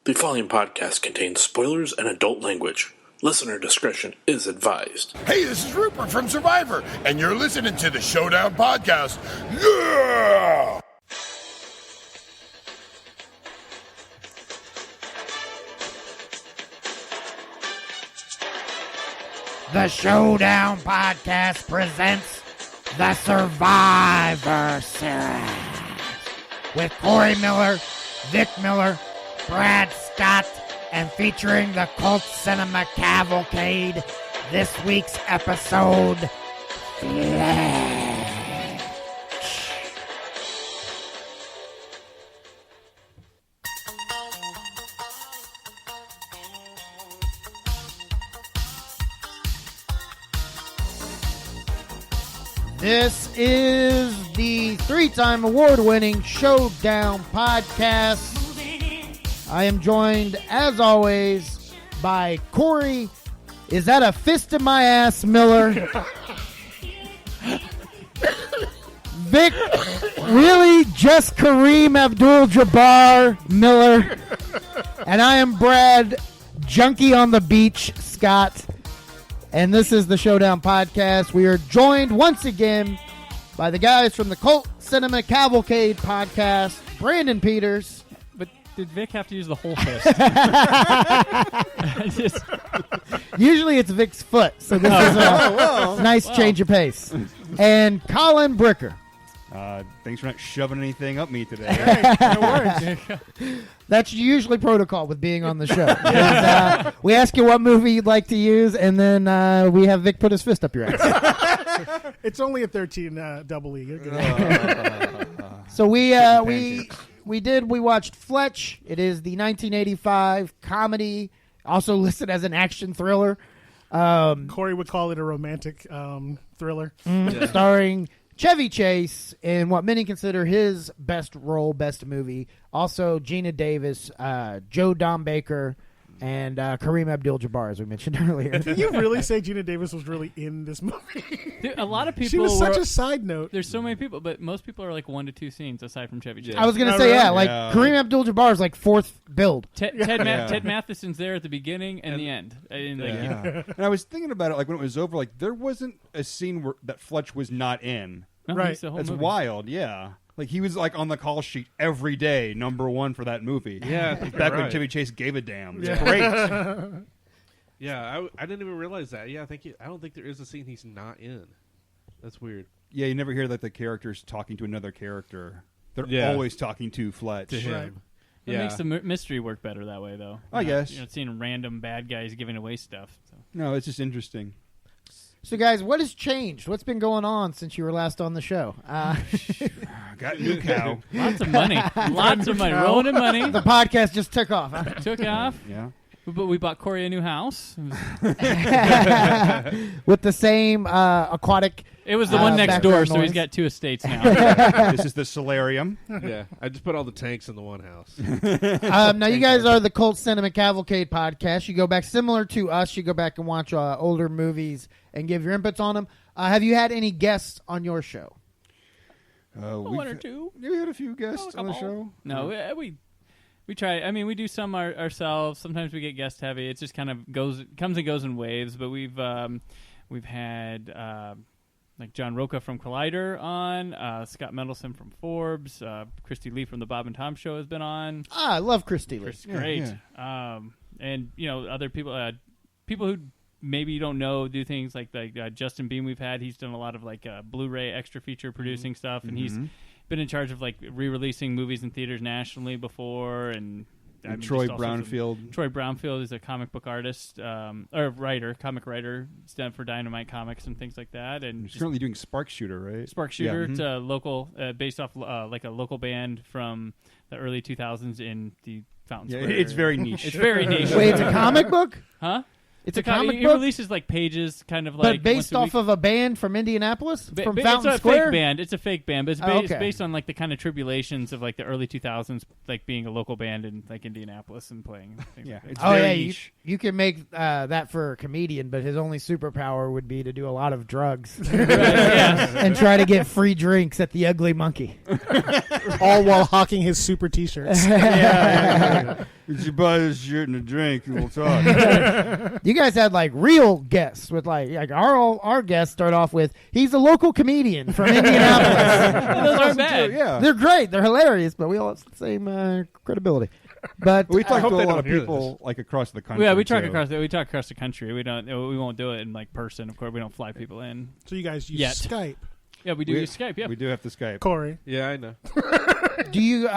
The following podcast contains spoilers and adult language. Listener discretion is advised. Hey, this is Rupert from Survivor, and you're listening to the Showdown Podcast. Yeah! The Showdown Podcast presents the Survivor Series with Corey Miller, Vic Miller, Brad Scott, and featuring the Cult Cinema Cavalcade. This week's episode, Fletch. This is the three-time award-winning Showdown Podcast. I am joined, as always, by Corey. Is that a fist in my ass, Miller? Vic, really just Kareem Abdul-Jabbar, Miller. And I am Brad, junkie on the beach, Scott. And this is the Showdown Podcast. We are joined once again by the guys from the Cult Cinema Cavalcade podcast, Brandon Peters. But did Vic have to use the whole fist? Usually it's Vic's foot, so this is a nice change of pace. And Colin Bricker. Thanks for not shoving anything up me today. It works. That's usually protocol with being on the show. We ask you what movie you'd like to use, and then we have Vic put his fist up your ass. It's only a 13 double E. So we watched Fletch. It is the 1985 comedy, also listed as an action thriller. Corey would call it a romantic thriller. Starring Chevy Chase in what many consider his best role, best movie. Also, Gina Davis, Joe Don Baker, and Kareem Abdul-Jabbar, as we mentioned earlier. Did you really say Gina Davis was really in this movie? Dude, a lot of people. She was such a side note. There's so many people, but most people are like 1 to 2 scenes aside from Chevy Chase. I was going to say, Kareem Abdul-Jabbar is like fourth build. Ted Matheson's there at the beginning and the end. And I was thinking about it, like when it was over, like there wasn't a scene that Fletch was not in. No, right. That's wild, yeah. Like he was like on the call sheet every day, #1 for that movie. Yeah, back when Chevy Chase gave a damn. It's Yeah. great. Yeah, I didn't even realize that. Yeah, I don't think there is a scene he's not in. That's weird. Yeah, you never hear that the character's talking to another character. They're Yeah. always talking to Fletch. To him. Right. It makes the mystery work better that way, though. I guess. Seeing random bad guys giving away stuff. So. No, it's just interesting. So, guys, what has changed? What's been going on since you were last on the show? Got a new cow. Lots of money. Lots of money. Rolling in money. The podcast just took off. Huh? Took off. Yeah. But we bought Corey a new house. With the same aquatic. It was the one next door, background so he's noise. got 2 estates now. This is the solarium. Yeah, I just put all the tanks in the one house. Now, you guys are the Cult Cinema Cavalcade podcast. You go back, similar to us, you go back and watch older movies and give your inputs on them. Have you had any guests on your show? 1 or 2. Yeah, we had a few guests on the show. No, we try. I mean, we do some ourselves. Sometimes we get guest heavy. It just kind of comes and goes in waves. But we've had like John Roca from Collider on, Scott Mendelson from Forbes, Christy Lee from the Bob and Tom Show has been on. I love Christy Lee. Great. Yeah. And other people, people who maybe you don't know do things like Justin Beam. We've had. He's done a lot of like Blu-ray extra feature producing stuff, and he's been in charge of like re-releasing movies in theaters nationally before. And Troy Brownfield. Troy Brownfield is a comic book artist or comic writer. He's done for Dynamite Comics and things like that. And He's currently doing Spark Shooter, right? Spark Shooter. It's a local, based off like a local band from the early 2000s in the Fountain Square. It's very niche. It's very niche. Wait, it's a comic book? Huh? It's a comic He book? releases like pages, kind of like. But based off of a band from Indianapolis? From Fountain it's a Square? fake band. It's a fake band, but it's Oh, okay. it's based on like the kind of tribulations of like the early 2000s, like being a local band in like Indianapolis and playing. Things like that. It's Oh, very yeah. niche. You can make that for a comedian, but his only superpower would be to do a lot of drugs and try to get free drinks at the Ugly Monkey. All while hawking his super T-shirts. You buy this shirt and a drink, and we'll talk. You guys had like real guests with like our guests start off with he's a local comedian from Indianapolis. Those aren't bad. Yeah. They're great, they're hilarious, but we all have the same credibility. But We talk hope to a they lot don't of hear people like across the country. Yeah, we talk too. across the country. We won't do it in like person. Of course, we don't fly people in. So you guys use Yet. Skype. Yeah, we do use Skype. Yeah, We do have to Skype. Corey. Yeah, I know. do you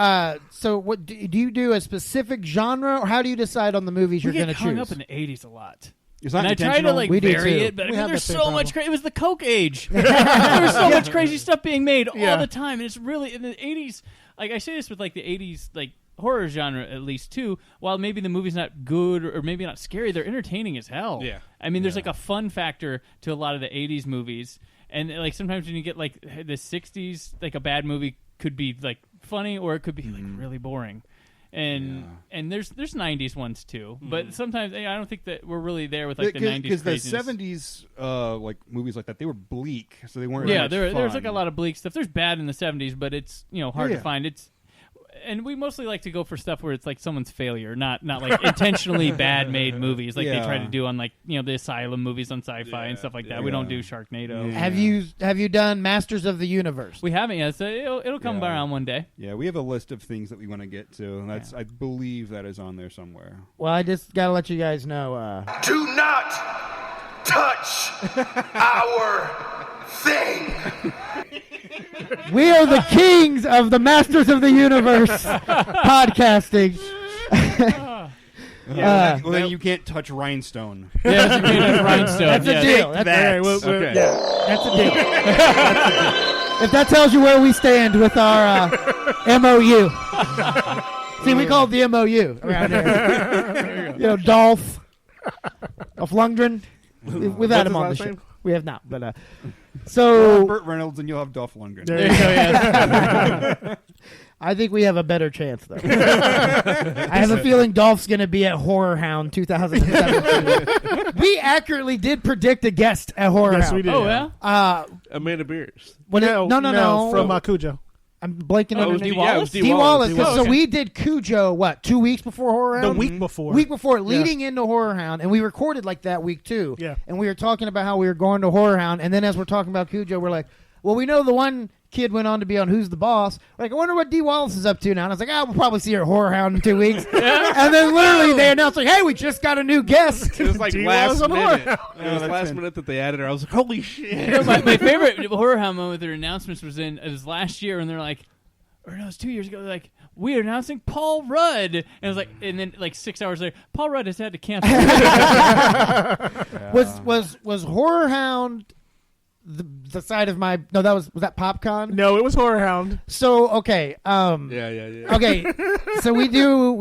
so what do you do a specific genre, or how do you decide on the movies we you're get going to hung choose? up in the '80s a lot. It's not And I try to intentional. like We do vary too. it, but We have there's the same so much. problem. It was the Coke age. There was so much crazy stuff being made Yeah. all the time, and it's really in the '80s. Like I say this with like the '80s, like horror genre at least too. While maybe the movie's not good or maybe not scary, they're entertaining as hell. Yeah. I mean, there's like a fun factor to a lot of the '80s movies, and like sometimes when you get like the '60s, like a bad movie could be like funny or it could be like really boring. And there's '90s ones too, but sometimes I don't think that we're really there with like the '90s because the craziness. '70s like movies like that, they were bleak, so they weren't. Yeah, very much there's fun. like a lot of bleak stuff. There's bad in the '70s, but it's hard Yeah. to find. And we mostly like to go for stuff where it's like someone's failure, not like intentionally bad made movies like they Yeah. try to do on like the Asylum movies on Sci-Fi and stuff like that. We don't do Sharknado. Yeah. Have you done Masters of the Universe? We haven't yet, so it'll come Yeah. around one day. Yeah, we have a list of things that we want to get to, and that's I believe that is on there somewhere. Well, I just got to let you guys know Do not touch our thing. we are the kings of the Masters of the Universe podcasting. Well, then you can't touch Rhinestone. Yes, you can have Rhinestone. That's a yes. deal. That's Okay. That's a deal. If that tells you where we stand with our MOU. See, we call it the MOU around here. Dolph Lundgren. We've had him on the show. We have not, but so Burt Reynolds, and you'll have Dolph Lundgren. There There you go, yes. I think we have a better chance, though. I have a feeling Dolph's going to be at Horror Hound 2017. We accurately did predict a guest at Horror Yes, Hound. we did. Oh yeah. Amanda Beers. No. From Cujo. I'm blanking Oh, on it her was name. Dee Wallace? Dee Wallace. Dee Wallace. So we did Cujo, 2 weeks before Horror The Hound? week before. Week before, leading into Horror Hound, and we recorded like that week too. Yeah. And we were talking about how we were going to Horror Hound, and then as we're talking about Cujo, we're like, well, we know the one kid went on to be on Who's the Boss. We're like, I wonder what Dee Wallace is up to now. And I was like, we'll probably see her at Horror Hound in 2 weeks. And then literally they announced, like, hey, we just got a new guest. It was like Dee last Wallace on minute. Horror. It was last minute that they added her. I was like, holy shit. My favorite Horror Hound moment with their announcements was last year, and they're like, or no, it was 2 years ago. They're like, we are announcing Paul Rudd, and it was like, and then like 6 hours later, Paul Rudd has had to cancel. Was Horror Hound the side of my? No, was that PopCon? No, it was Horror Hound. So okay, Yeah. okay, so we do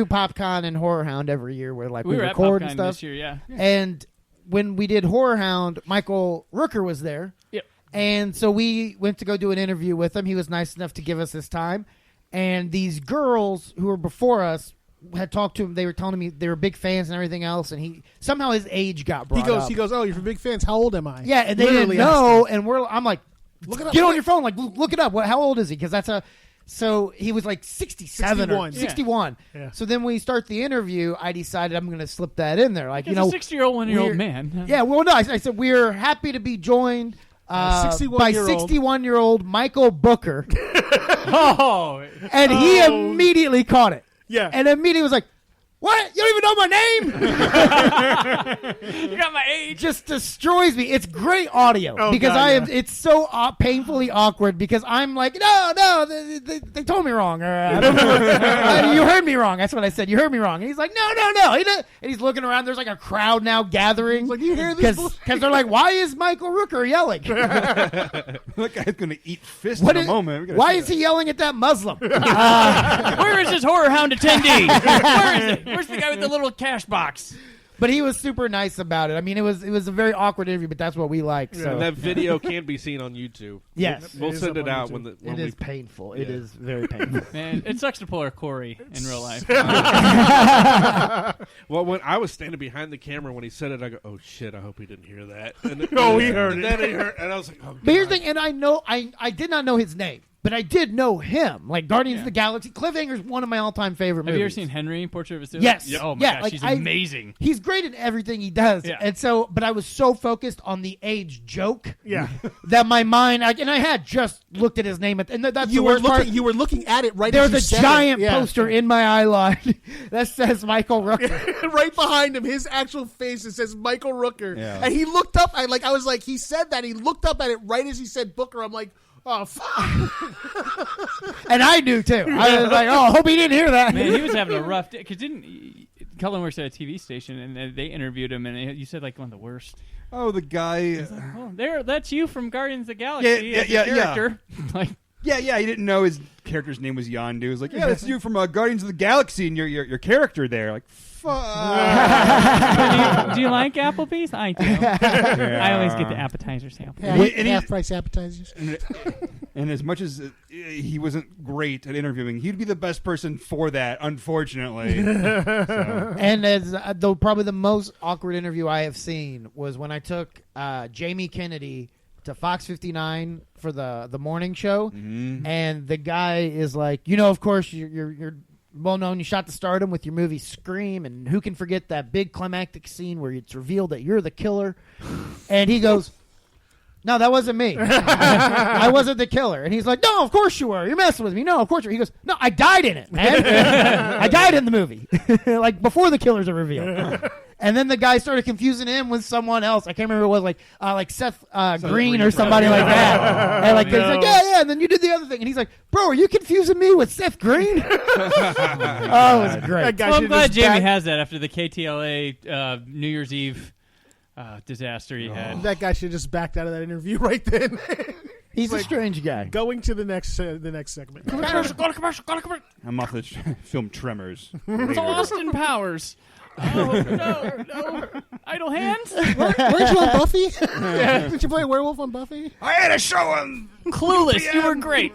PopCon and Horror Hound every year where like we we were at record PopCon and stuff. this year, yeah. And when we did Horror Hound, Michael Rooker was there. Yep. And so we went to go do an interview with him. He was nice enough to give us his time. And these girls who were before us had talked to him. They were telling me they were big fans and everything else. And somehow his age got brought up. He goes, oh, you're big fans. How old am I? Yeah, and they Literally didn't asked know. him. And I'm like, Look it up, get on quick. your phone. Like, look it up. How old is he? Because that's a... So he was like 67 or 61. 61. Yeah. So then when we start the interview, I decided I'm going to slip that in there. Like, He's a 60-year-old, 1-year-old we're- man. Yeah, well, no, I said we're happy to be joined by 61-year-old Michael Booker, Oh, and he immediately caught it. Yeah. And immediately was like, "What? You don't even know my name?" you got my age. Just destroys me. It's great audio Oh, because God, It's so painfully awkward because I'm like, no, they told me wrong. Or, you heard me wrong. That's what I said. You heard me wrong. And he's like, no. And he's looking around. There's like a crowd now gathering. He's like, you hear this? Because they're like, why is Michael Rooker yelling? That guy's going to eat fists What in is- a moment. We gotta Why see is that. he yelling at that Muslim? Where is this Horror Hound attendee? Where is it? Where's the guy with the little cash box? But he was super nice about it. I mean, it was a very awkward interview, but that's what we like. So And that video can be seen on YouTube. yes, We'll is send up it on out YouTube. when it is painful. It Yeah. is very painful. Man, it sucks to pull our Corey in real life. Well, when I was standing behind the camera when he said it, I go, "Oh shit! I hope he didn't hear that." And Oh, he heard and it. Then he heard, and I was like, "Oh." But here's the God. thing, and I did not know his name. but I did know him. Like Guardians of the Galaxy. Cliffhanger's one of my all-time favorite movies. Have you ever seen Henry, Portrait of a Suicide? Yes. Oh my yeah, gosh, like, he's amazing. He's great in everything he does. Yeah. And so, but I was so focused on the age joke Yeah. that my mind, and I had just looked at his name, and that's You the were worst part. looking. You were looking at it right. There's as you a said giant it. Yeah. poster in my eye line that says Michael Rooker. right behind him, his actual face. It says Michael Rooker, Yeah. and he looked up. I was like, he said that. He looked up at it right as he said Booker. I'm like, oh fuck. And I knew too. I was like, oh, I hope he didn't hear that. Man, he was having a rough day. Because Cullen works at a TV station, and they interviewed him, and you said like one of the worst. Oh, the guy. Oh, that's you from Guardians of the Galaxy. as a character. Like, Yeah, he didn't know his character's name was Yondu. He was like, yeah, that's you from Guardians of the Galaxy, and your character there. Like, fuck. do you like Applebee's? I do. I always get the appetizer sample. Yeah, half-price appetizers. And as much as he wasn't great at interviewing, he'd be the best person for that, unfortunately. So. And as though probably the most awkward interview I have seen was when I took Jamie Kennedy to Fox 59 for the morning show, and the guy is like, of course you're well known. You shot the Stardom with your movie Scream, and who can forget that big climactic scene where it's revealed that you're the killer? And he goes, no, that wasn't me. I wasn't the killer. And he's like, no, of course you were. You're messing with me. No, of course you were. He goes, no, I died in it, man. I died in the movie. Like, before the killers are revealed. And then the guy started confusing him with someone else. I can't remember what it was, like Seth Green or somebody like that. And like, he's like, yeah, and then you did the other thing. And he's like, bro, are you confusing me with Seth Green? Oh, it was great. Well, I'm glad Jamie has that after the KTLA New Year's Eve disaster he had. That guy should have just backed out of that interview right then. He's a strange guy. Going to the next segment. Commercial. I'm off the film Tremors. It's Austin Powers. Oh, no. Idle Hands? Weren't you on Buffy? Did you play a werewolf on Buffy? I had a show on Clueless. You were great.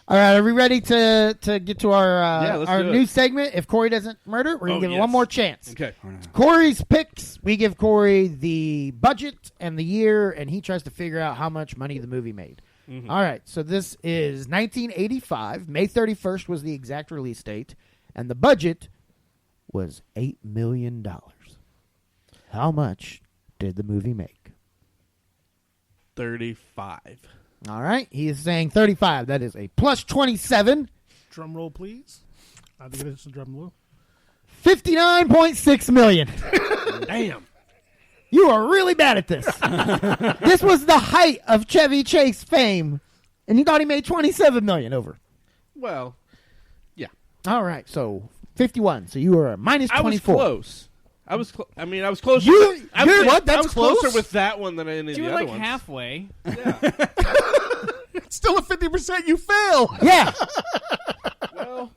All right, are we ready to get to our do new it. segment? If Corey doesn't murder, we're going to give it one more chance. Okay. Corey's picks, we give Corey the budget and the year, and he tries to figure out how much money the movie made. Mm-hmm. All right, so this is 1985. May 31st was the exact release date, and the budget was $8 million. How much did the movie make? 35. All right, he is saying 35. That is a plus 27. Drum roll, please. I think it is a drum roll. $59.6 million. Damn. You are really bad at this. This was the height of Chevy Chase fame, and you thought he made $27 million over. Well, All right, so 51. So you were a minus 24. I was close. I was closer. You're what? That's I was closer close? with that one than any of You the were other like ones. halfway. It's still a 50%. You fail. Yeah. Well,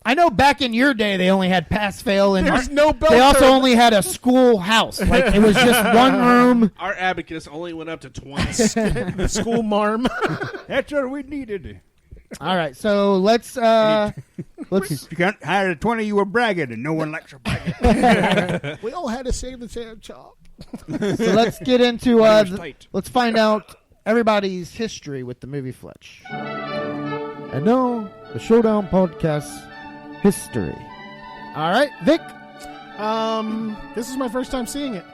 I know back in your day they only had pass-fail, and There's no bell they also curve. only had a schoolhouse. Like, it was just one room. our abacus only went up to 20. The school marm. That's what we needed. All right, so let's If you can't hire a 20, you were bragging, and no one likes a bragging. We all had to save the damn chalk. So let's get into was tight. let's find out everybody's history with the movie Fletch. And now the Showdown Podcast history. All right, Vic, This is my first time seeing it.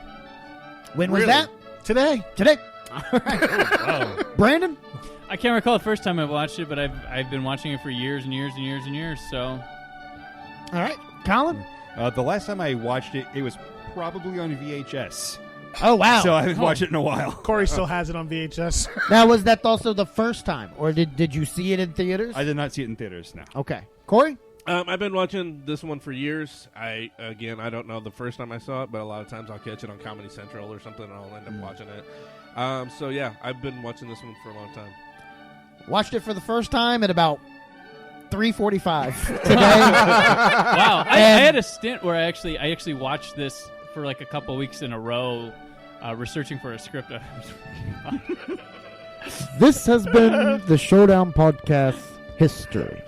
when was Really? that? Today. Today. All right. Brandon? I can't recall the first time I watched it, but I've been watching it for years and years and years and years. So All right. Colin? The last time I watched it, it was probably on VHS. Oh, wow. So I haven't watched it in a while. Corey still has it on VHS. Now, was that also the first time, or did you see it in theaters? I did not see it in theaters, no. Okay. Corey? I've been watching this one for years. I don't know the first time I saw it, but a lot of times I'll catch it on Comedy Central or something, and I'll end up watching it. So yeah, I've been watching this one for a long time. Watched it for the first time at about 3:45 today. wow, I had a stint where I actually watched this for like a couple weeks in a row, researching for a script. This has been the Showdown Podcast history.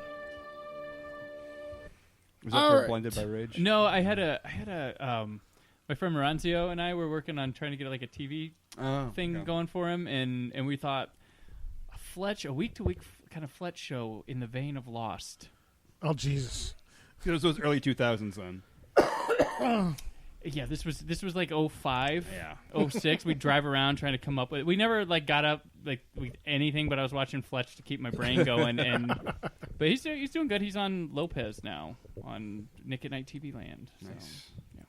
Was that All for right. Blinded by Rage? No, I had a my friend Maranzio and I were working on trying to get like a TV thing going for him, and we thought a week-to-week kind of Fletch show in the vein of Lost. Oh Jesus! It was those early 2000s then. Yeah, this was like 05, 06. We'd drive around trying to come up with. We never got up anything, but I was watching Fletch to keep my brain going. But he's doing good. He's on Lopez now on Nick at Night TV Land. So, Nice. yeah.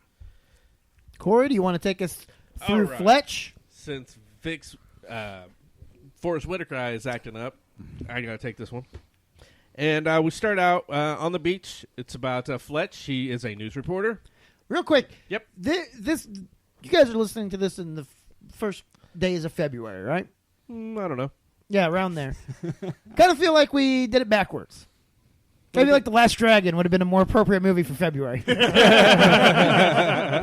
Corey, do you want to take us through All right. Fletch? Since Vic's Forrest Whitaker is acting up, I gotta take this one. And we start out on the beach. It's about Fletch. He is a news reporter. Real quick. Yep. This you guys are listening to this in the first days of February, right? I don't know. Yeah, around there. Kind of feel like we did it backwards. Maybe like The Last Dragon would have been a more appropriate movie for February.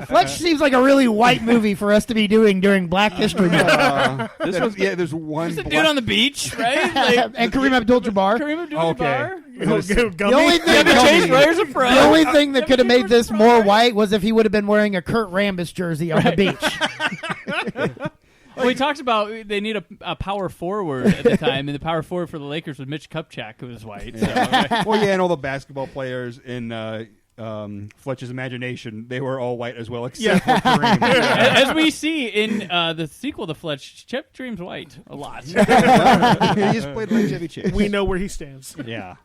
Fletch seems like a really white movie for us to be doing during Black History Month. There's one. There's a dude on the beach, right? And Kareem Abdul-Jabbar. Kareem Abdul-Jabbar. The only thing the only thing that could have made this more white was if he would have been wearing a Kurt Rambis jersey on the beach. Well, he talks about they need a power forward at the time, and the power forward for the Lakers was Mitch Kupchak, who was white. So. Well, yeah, and all the basketball players in Fletch's imagination, they were all white as well, except for Kareem. As we see in the sequel to Fletch, Chip Dream's white a lot. He just played like Chevy Chase. We know where he stands. Yeah.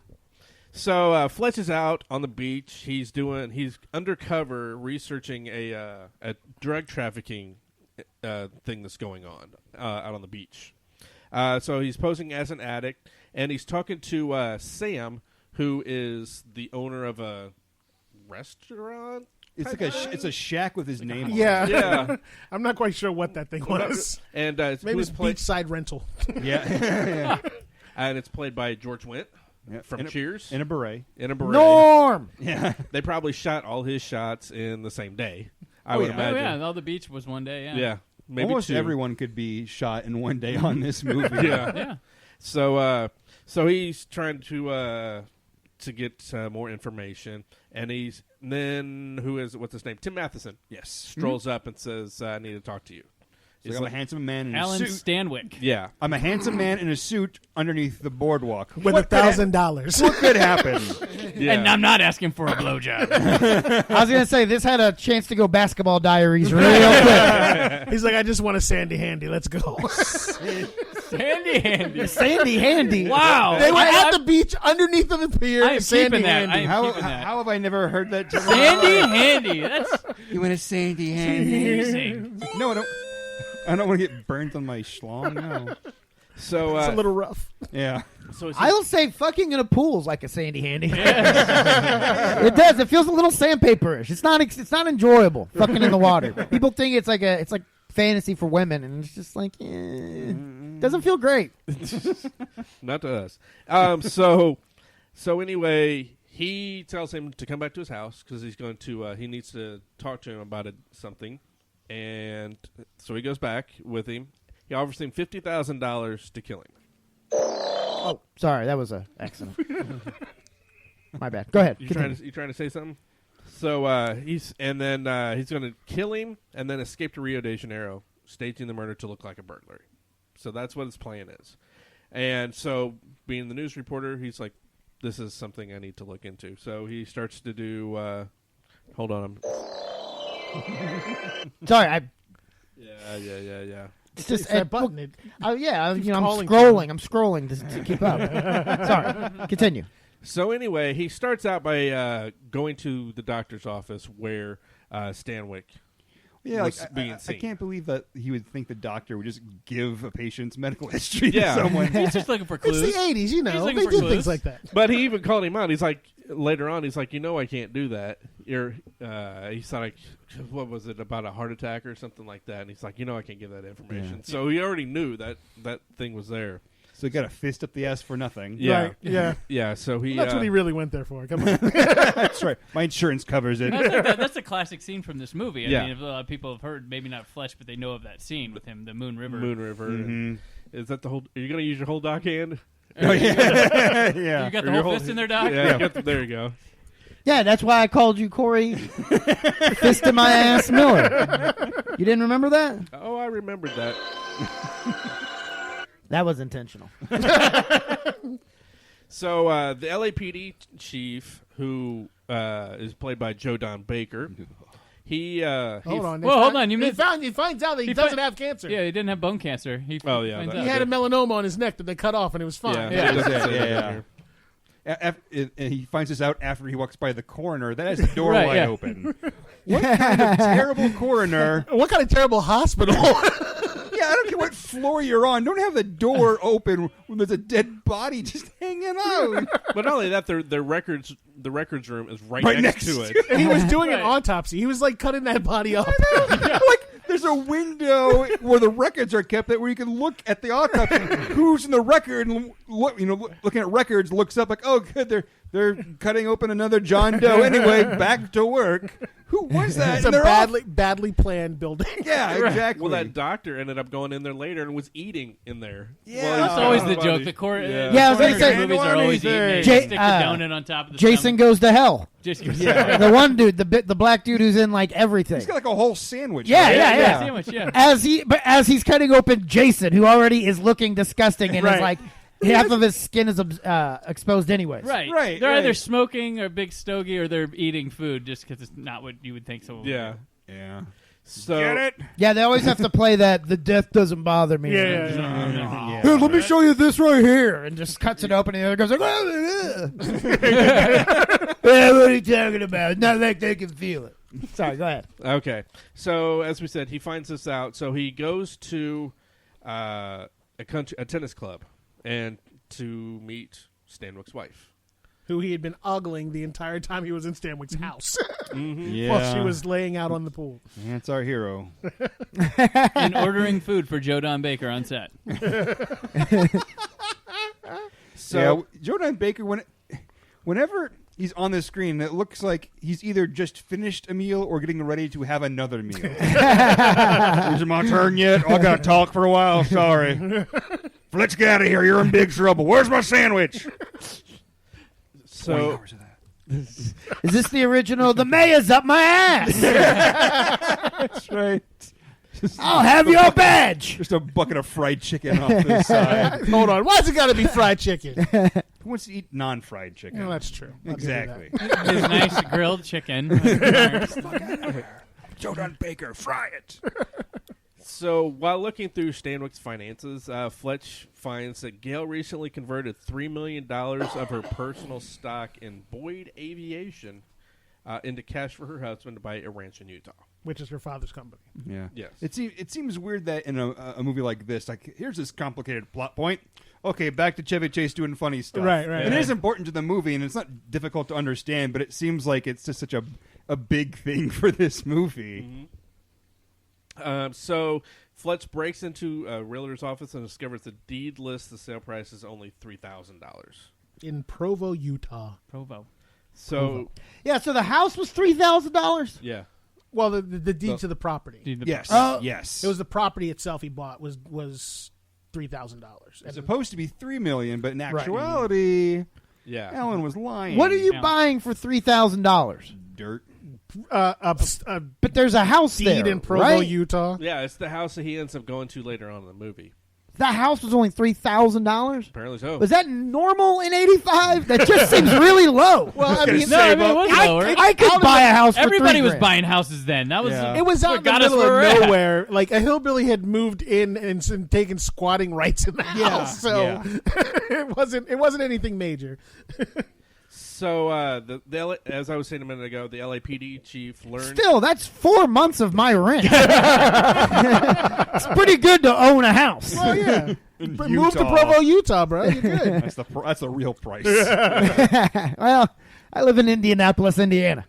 So Fletch is out on the beach. He's undercover researching a drug trafficking thing that's going on out on the beach. So he's posing as an addict, and he's talking to Sam, who is the owner of a restaurant. It's like it's a shack with his name on it. Yeah. I'm not quite sure what that thing was. And Maybe it's beachside rental. Yeah. And it's played by George Wendt from Cheers. In a beret. Norm! Yeah. They probably shot all his shots in the same day, I would imagine. Oh, yeah, all the beach was one day, Yeah. Maybe almost two. everyone could be shot in one day on this movie. Yeah. So he's trying to get more information, and what's his name? Tim Matheson. Yes. Strolls up and says, "I need to talk to you." He's like, I'm a handsome man in Alan a suit. Stanwyck. Yeah. I'm a handsome man in a suit underneath the boardwalk. With $1,000. What could happen? Yeah. And I'm not asking for a blowjob. I was going to say, this had a chance to go Basketball Diaries real quick. He's like, I just want a Sandy Handy. Let's go. Sandy Handy. Sandy Handy. Wow. They were at the beach underneath of the pier. I am Sandy keeping that. Handy. I am keeping that. How have I never heard that term? Sandy Handy. That's You want a Sandy Handy? amazing. No, I don't. I don't want to get burnt on my schlong. No. So It's a little rough. Yeah. so I'll say fucking in a pool's like a Sandy Handy. It does. It feels a little sandpaperish. It's not enjoyable. Fucking in the water. People think it's like fantasy for women, and it's just like doesn't feel great. not to us. So anyway, he tells him to come back to his house because he's going to. He needs to talk to him about something. And so he goes back with him. He offers him $50,000 to kill him. Oh, sorry, that was an accident. My bad. Go ahead. You trying to say something? So he's going to kill him and then escape to Rio de Janeiro, staging the murder to look like a burglary. So that's what his plan is. And so, being the news reporter, he's like, "This is something I need to look into." So he starts to do. Hold on. Sorry, Yeah. it's just It's that button. I'm calling scrolling. I'm scrolling to keep up. Sorry. Continue. So anyway, he starts out by going to the doctor's office where Stanwyck Yeah, was like, being I seen. can't believe that he would think the doctor would just give a patient's medical history Yeah. to someone. He's just looking for clues. It's the 80s, you know. He's They looking for did clues. things like that. But he even called him out. He's like, later on, he's like, I can't do that. He's like, what was it, about a heart attack or something like that? And he's like, I can't give that information. Yeah. So he already knew that thing was there. So he got a fist up the ass for nothing. Yeah. Right, yeah. Yeah, so he... That's what he really went there for. Come on. That's right. My insurance covers it. That's a classic scene from this movie. I Yeah. mean, a lot of people have heard, maybe not Fletch, but they know of that scene with him, the Moon River. Moon River. Mhm. Is that the whole... Are you going to use your whole dock hand? Oh, yeah. You got the Or your whole fist in there, Doc? Yeah. There you go. Yeah, that's why I called you Corey Fist in my ass Miller. You didn't remember that? Oh, I remembered that. That was intentional. So the LAPD chief, who is played by Joe Don Baker, Hold on. Hold on. You He missed. finds out that he He doesn't fi- have cancer. Yeah, he didn't have bone cancer. He Oh, yeah, finds that- He out. had a melanoma on his neck that they cut off, and it was fine. And he finds this out after he walks by the coroner. That has the door Right, wide yeah. open. What kind of terrible coroner? What kind of terrible hospital? Yeah, I don't care what floor you're on. Don't have the door open when there's a dead body just hanging out. But not only that, the records room is right, Right next next to it. And he was doing an autopsy. He was like cutting that body up. Like, there's a window where the records are kept where you can look at the autopsy. Who's in the record? And looking at records, looks up like, oh, good, they're cutting open another John Doe. Anyway, back to work. Who was that? It's And a they're all- badly planned building. Yeah, exactly. Well, that doctor ended up going in there later and was eating in there. Yeah. Well, That's he's always got the a joke. body. The core. Yeah, I was gonna say- movies are always eating. They Jay- stick the donut on top of the Jason stomach. Goes to Hell. Just The one dude, the black dude who's in like everything. He's got like a whole sandwich. Yeah, right? yeah, yeah. Sandwich, yeah. As he's cutting open Jason, who already is looking disgusting and is Right. like half of his skin is exposed anyways. Right. Right, They're either right. smoking or big stogie or they're eating food just because it's not what you would think someone would Yeah. do. Yeah. So Get it? Yeah, they always have to play that the death doesn't bother me. Yeah. Here, let me show you this right here, and just cuts it open, and the other goes like, "Yeah, what are you talking about? Not like they can feel it." Sorry, go ahead. Okay. So as we said, he finds this out. So he goes to a tennis club and to meet Stanwyck's wife. Who he had been ogling the entire time he was in Stanwyck's house Yeah. while she was laying out on the pool. That's our hero. And ordering food for Joe Don Baker on set. So Joe Don Baker, whenever he's on the screen, it looks like he's either just finished a meal or getting ready to have another meal. Is it my turn yet? Oh, I gotta talk for a while. Sorry. Let's get out of here. You're in big trouble. Where's my sandwich? So Is this the original? The mayor's up my ass. That's right. I'll have your badge. Just a bucket of fried chicken off the side. Hold on. Why's it got to be fried chicken? Who wants to eat non-fried chicken? No, that's true. I'll give you that. Exactly. His nice grilled chicken. Joe Don Baker, fry it. So while looking through Stanwyck's finances, Fletch finds that Gail recently converted $3 million of her personal stock in Boyd Aviation into cash for her husband to buy a ranch in Utah. Which is her father's company. Yeah. Yes. It seems weird that in a movie like this, like, here's this complicated plot point. Okay, back to Chevy Chase doing funny stuff. Right. And it is important to the movie, and it's not difficult to understand, but it seems like it's just such a big thing for this movie. Mm-hmm. So Fletch breaks into a realtor's office and discovers the deed lists the sale price is only $3,000. In Provo, Utah. Provo. So Yeah, so the house was $3,000. yeah, Well, the deed to the property. Yes. Oh. Yes. It was the property itself he bought was $3,000. It's supposed to be $3 million, but in Right. actuality, yeah. Ellen was lying. What are you Yeah. buying for $3,000? Dirt. A But there's a house deed there, in Provo, right? Utah. Yeah, it's the house that he ends up going to later on in the movie. That house was only $3,000. Apparently so. Was that normal in '85? That just seems really low. Well, I mean, No, I mean, it was lower. I could buy a house. For Everybody was $3,000. buying houses then. That was Yeah. it was out what in the got us middle where of we're at. nowhere. Like a hillbilly had moved in and taken squatting rights in the house, so it wasn't anything major. So as I was saying a minute ago, the LAPD chief learned. Still, that's 4 months of my rent. It's pretty good to own a house. Oh yeah, In move to Utah. Provo, Utah, bro. You're good. That's the real price. Well, I live in Indianapolis, Indiana.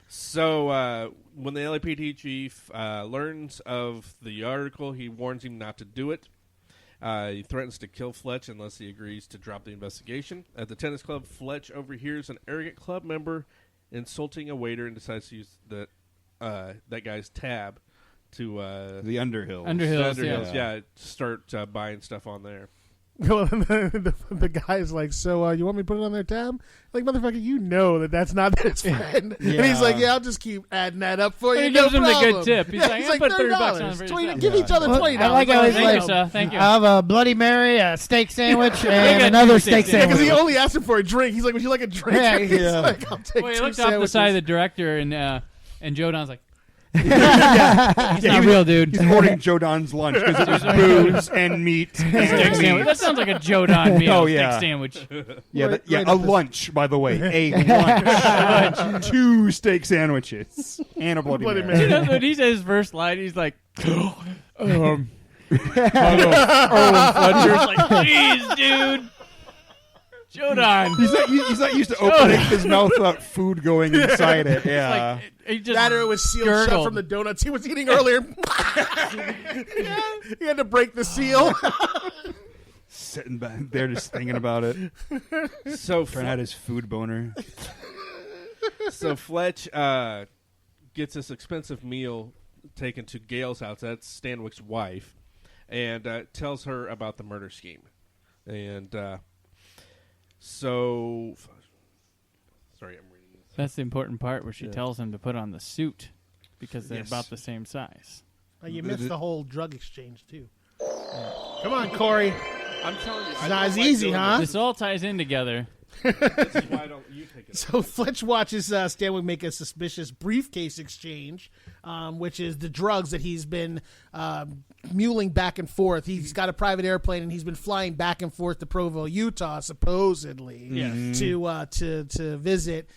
So when the LAPD chief learns of the article, he warns him not to do it. He threatens to kill Fletch unless he agrees to drop the investigation. At the tennis club, Fletch overhears an arrogant club member insulting a waiter and decides to use that guy's tab to The Underhills. Underhills. Underhills, Yeah. yeah, start buying stuff on there. the guy's like, so you want me to put it on their tab? Like, motherfucker, you know that's not his friend. And he's like, yeah, I'll just keep adding that up for you. He no gives him the problem. good tip. He's like, I put $30 on it. Give each other $20. I like how he's Thank you, like, sir. Thank you. I have a Bloody Mary, a steak sandwich, got and two another steak steak Because sandwich. he only asked him for a drink. He's like, would you like a drink? Yeah, He's yeah. like, I'll take Well, he two looked off the sandwiches. side of the director, and Joe Don's like, he's Yeah, not he was- real, dude. He's ordering Joe Don's lunch because it was booze and meat. Steak And sandwich. meat. That sounds like a Joe Don meal. Oh, yeah. Steak sandwich. Yeah, Right- yeah, right a up his- lunch, by the way. A lunch. 2 steak sandwiches. And a Bloody Bloody Mary. You know, when he says his first line, he's like, Fletcher's like, jeez, dude. Joe Don. He's not used to opening his mouth without food going inside it. Yeah. Like, he just That or it was sealed shut gurgled. from the donuts he was eating earlier. He had to break the seal. Sitting back there just thinking about it. So Trying out his food boner. So Fletch gets this expensive meal taken to Gail's house. That's Stanwyck's wife, and tells her about the murder scheme. And so, sorry, I'm reading this. That's the important part where she tells him to put on the suit because they're Yes. about the same size. You missed the whole drug exchange, too. Come on, Corey. I'm telling you, It's I not don't as like easy, doing huh? This all ties in together. This is why don't you take it? So Fletch watches Stanwyck make a suspicious briefcase exchange, which is the drugs that he's been muling back and forth. He's got a private airplane and he's been flying back and forth to Provo, Utah, supposedly, to visit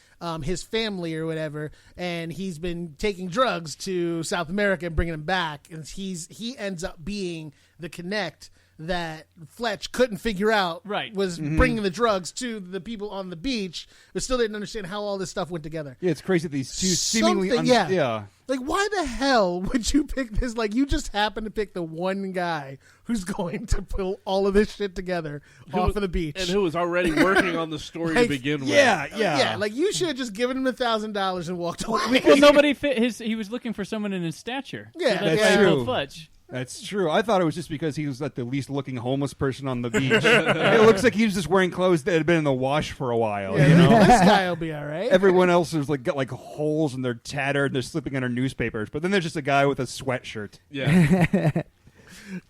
his family or whatever. And he's been taking drugs to South America and bringing them back. And he ends up being the connect that Fletch couldn't figure out was bringing the drugs to the people on the beach, but still didn't understand how all this stuff went together. Yeah, it's crazy that these two seemingly... Yeah. Like, why the hell would you pick this? Like, you just happen to pick the one guy who's going to pull all of this shit together off of the beach. And who was already working on the story to Like, begin with. Yeah, like, you should have just given him $1,000 and walked away. Well, nobody fit his. He was looking for someone in his stature. Yeah, so that's why he true. pulled Fletch. That's true. I thought it was just because he was like the least looking homeless person on the beach. It looks like he was just wearing clothes that had been in the wash for a while. Yeah, You know, this guy will be all right. everyone else is like got like holes and they're tattered. And they're slipping under newspapers, but then there's just a guy with a sweatshirt. Yeah.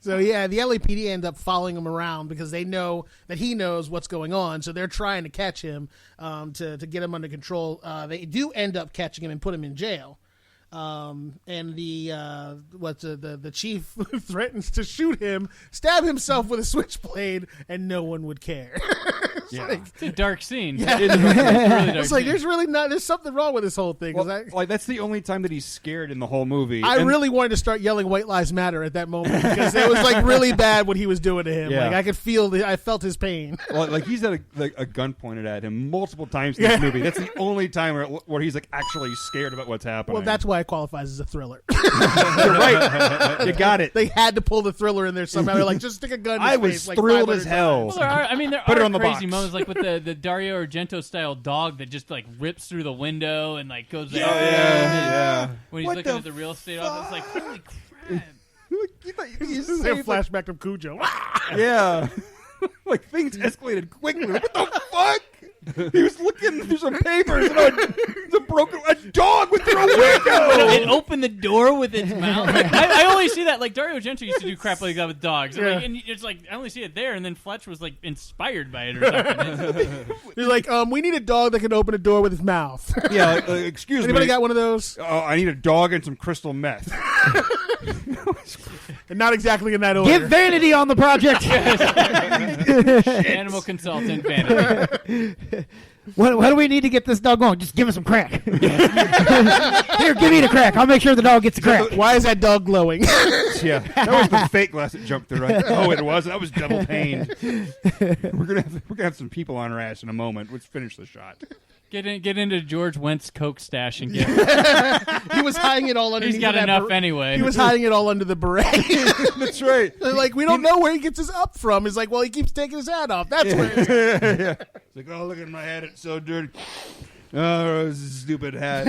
So, yeah, the LAPD end up following him around because they know that he knows what's going on. So they're trying to catch him to get him under control. They do end up catching him and put him in jail. And the chief threatens to shoot him, stab himself with a switchblade, and no one would care. It's a dark scene. Yeah. It's a really dark It's like scene. there's something wrong with this whole thing. 'cause Well, like that's the only time that he's scared in the whole movie. I And- really wanted to start yelling "White Lives Matter" at that moment because it was like really bad what he was doing to him. Yeah. Like I could I felt his pain. like he's had a gun pointed at him multiple times in this movie. That's the only time where he's like actually scared about what's happening. Well, that's why it qualifies as a thriller. You're right. You got it. They had to pull the thriller in there somehow. They're like, just stick a gun in his I was face, like thrilled 500 as hell. Well, there Put it are on the crazy box. moments like with the Dario Argento style dog that just like rips through the window and like goes there. yeah. When he's What looking the at the real estate office, like holy crap. You thought you This is a flashback to Cujo. yeah. Like things escalated quickly. What the fuck? He was looking through some papers and a dog went through a window. It opened the door with its mouth. Like, I only see that like Dario Argento used to do crap like that with dogs. Yeah. And it's like I only see it there, and then Fletch was like inspired by it or something. They're like, we need a dog that can open a door with his mouth. Yeah, excuse Anybody me. got one of those? Oh, I need a dog and some crystal meth. And not exactly in that order. Get Vanity on the project. Animal consultant vanity. What do we need to get this dog going? Just give us some crack. Here, give me the crack. I'll make sure the dog gets the crack. Why is that dog glowing? Yeah, that was the fake glass that jumped through. Right? Oh, it was. That was double pained. We're gonna have some people on our ass in a moment. Let's finish the shot. Get into George Wentz Coke stash and get. He was hiding it all underneath. He's got that enough anyway. He was hiding it all under the beret. That's right. They're like, we don't know where he gets his up from. He's like, well, he keeps taking his hat off. That's where it's Yeah. It's like, oh, look at my hat. It's so dirty. Oh, this stupid hat.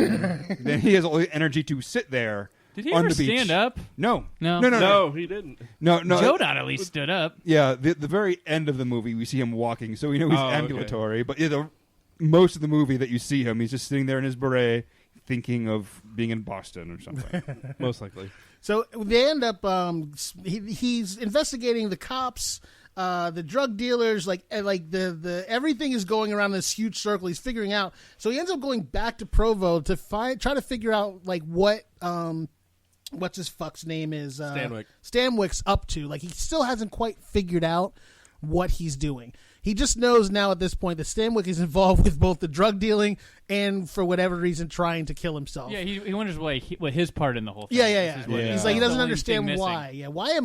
Then he has all the energy to sit there Did he on ever the beach. stand up? No, No, he didn't. no. Joe Dot at least stood up. Yeah, the very end of the movie, we see him walking, so we know he's Oh, okay. ambulatory. But most of the movie that you see him, he's just sitting there in his beret, thinking of being in Boston or something. Most likely. So they end up. He's investigating the cops, the drug dealers, like the everything is going around this huge circle. He's figuring out. So he ends up going back to Provo to try to figure out like what what's his fuck's name is Stanwyck's up to. Like he still hasn't quite figured out what he's doing. He just knows now at this point that Stanwyck is involved with both the drug dealing and, for whatever reason, trying to kill himself. Yeah, he wonders what his part in the whole thing. Yeah. is He's like, he doesn't understand why. Yeah, why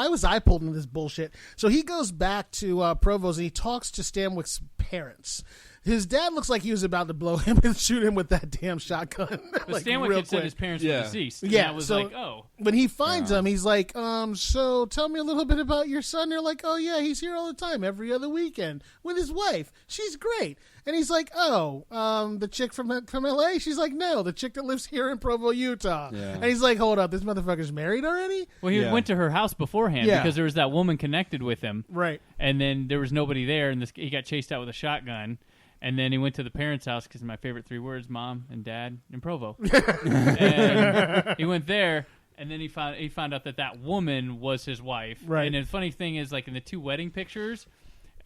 was I pulled into this bullshit? So he goes back to Provo's and he talks to Stanwyck's parents. His dad looks like he was about to blow him and shoot him with that damn shotgun. But like, Stanwyck real had said quick. his parents were deceased. And Yeah, that was so like, oh. When he finds them, he's like, so tell me a little bit about your son. They're like, oh, yeah, he's here all the time, every other weekend with his wife. She's great. And he's like, the chick from L.A.? She's like, no, the chick that lives here in Provo, Utah. Yeah. And he's like, hold up, this motherfucker's married already? Well, he went to her house beforehand because there was that woman connected with him. Right. And then there was nobody there, and he got chased out with a shotgun. And then he went to the parents' house because my favorite 3 words, Mom and Dad in Provo. And he went there, and then he found out that woman was his wife. Right. And the funny thing is, like in the 2 wedding pictures,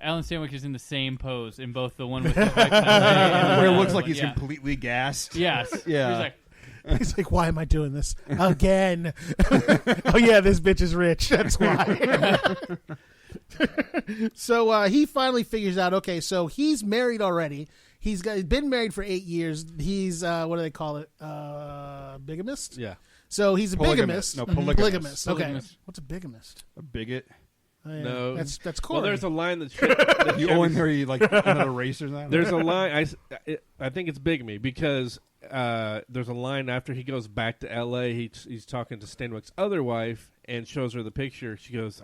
Alan Stanwyck is in the same pose in both the one with the wife Where it looks like he's completely gassed. Yes. Yeah. He's like, why am I doing this again? Oh yeah, this bitch is rich. That's why. So he finally figures out, okay, so he's married already. He's been married for 8 years. He's what do they call it? Bigamist? Yeah. So he's a bigamist. No, polygamist. Polygamist. Okay. Polygamist. What's a bigamist? A bigot. Oh, yeah. No. That's Corey. Well, there's a line that You only marry like another race or something? There's a line. I think it's bigamy because there's a line after he goes back to L.A. He's talking to Stanwyck's other wife and shows her the picture. She goes,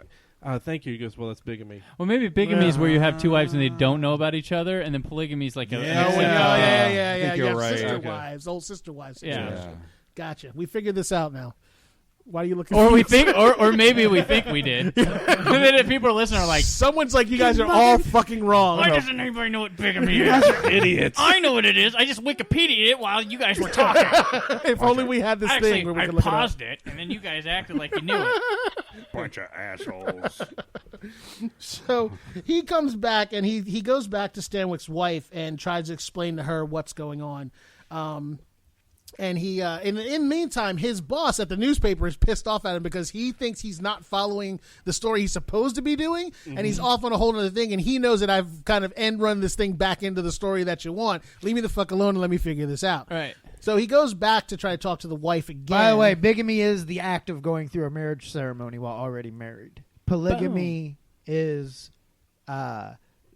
thank you. He goes, well, that's bigamy. Well, maybe bigamy is where you have 2 wives and they don't know about each other, and then polygamy is like yeah. I think you're right. Sister wives, old sister wives. Yeah. Gotcha. We figured this out now. Why are you looking? Or we think, or maybe we think we did. And then if people are listening, are like, someone's like, you guys are all fucking wrong. why doesn't anybody know what bigamy is? Idiots. I know what it is. I just Wikipedia'd it while you guys were talking. If only we had this Actually, thing where we I could look paused it, and then you guys acted like you knew it. Bunch of assholes. So he comes back and he goes back to Stanwyck's wife and tries to explain to her what's going on. And he, in the meantime, his boss at the newspaper is pissed off at him because he thinks he's not following the story he's supposed to be doing, and he's off on a whole other thing. And he knows that I've kind of end run this thing back into the story that you want. Leave me the fuck alone and let me figure this out. Right. So he goes back to try to talk to the wife again. By the way, bigamy is the act of going through a marriage ceremony while already married. Polygamy is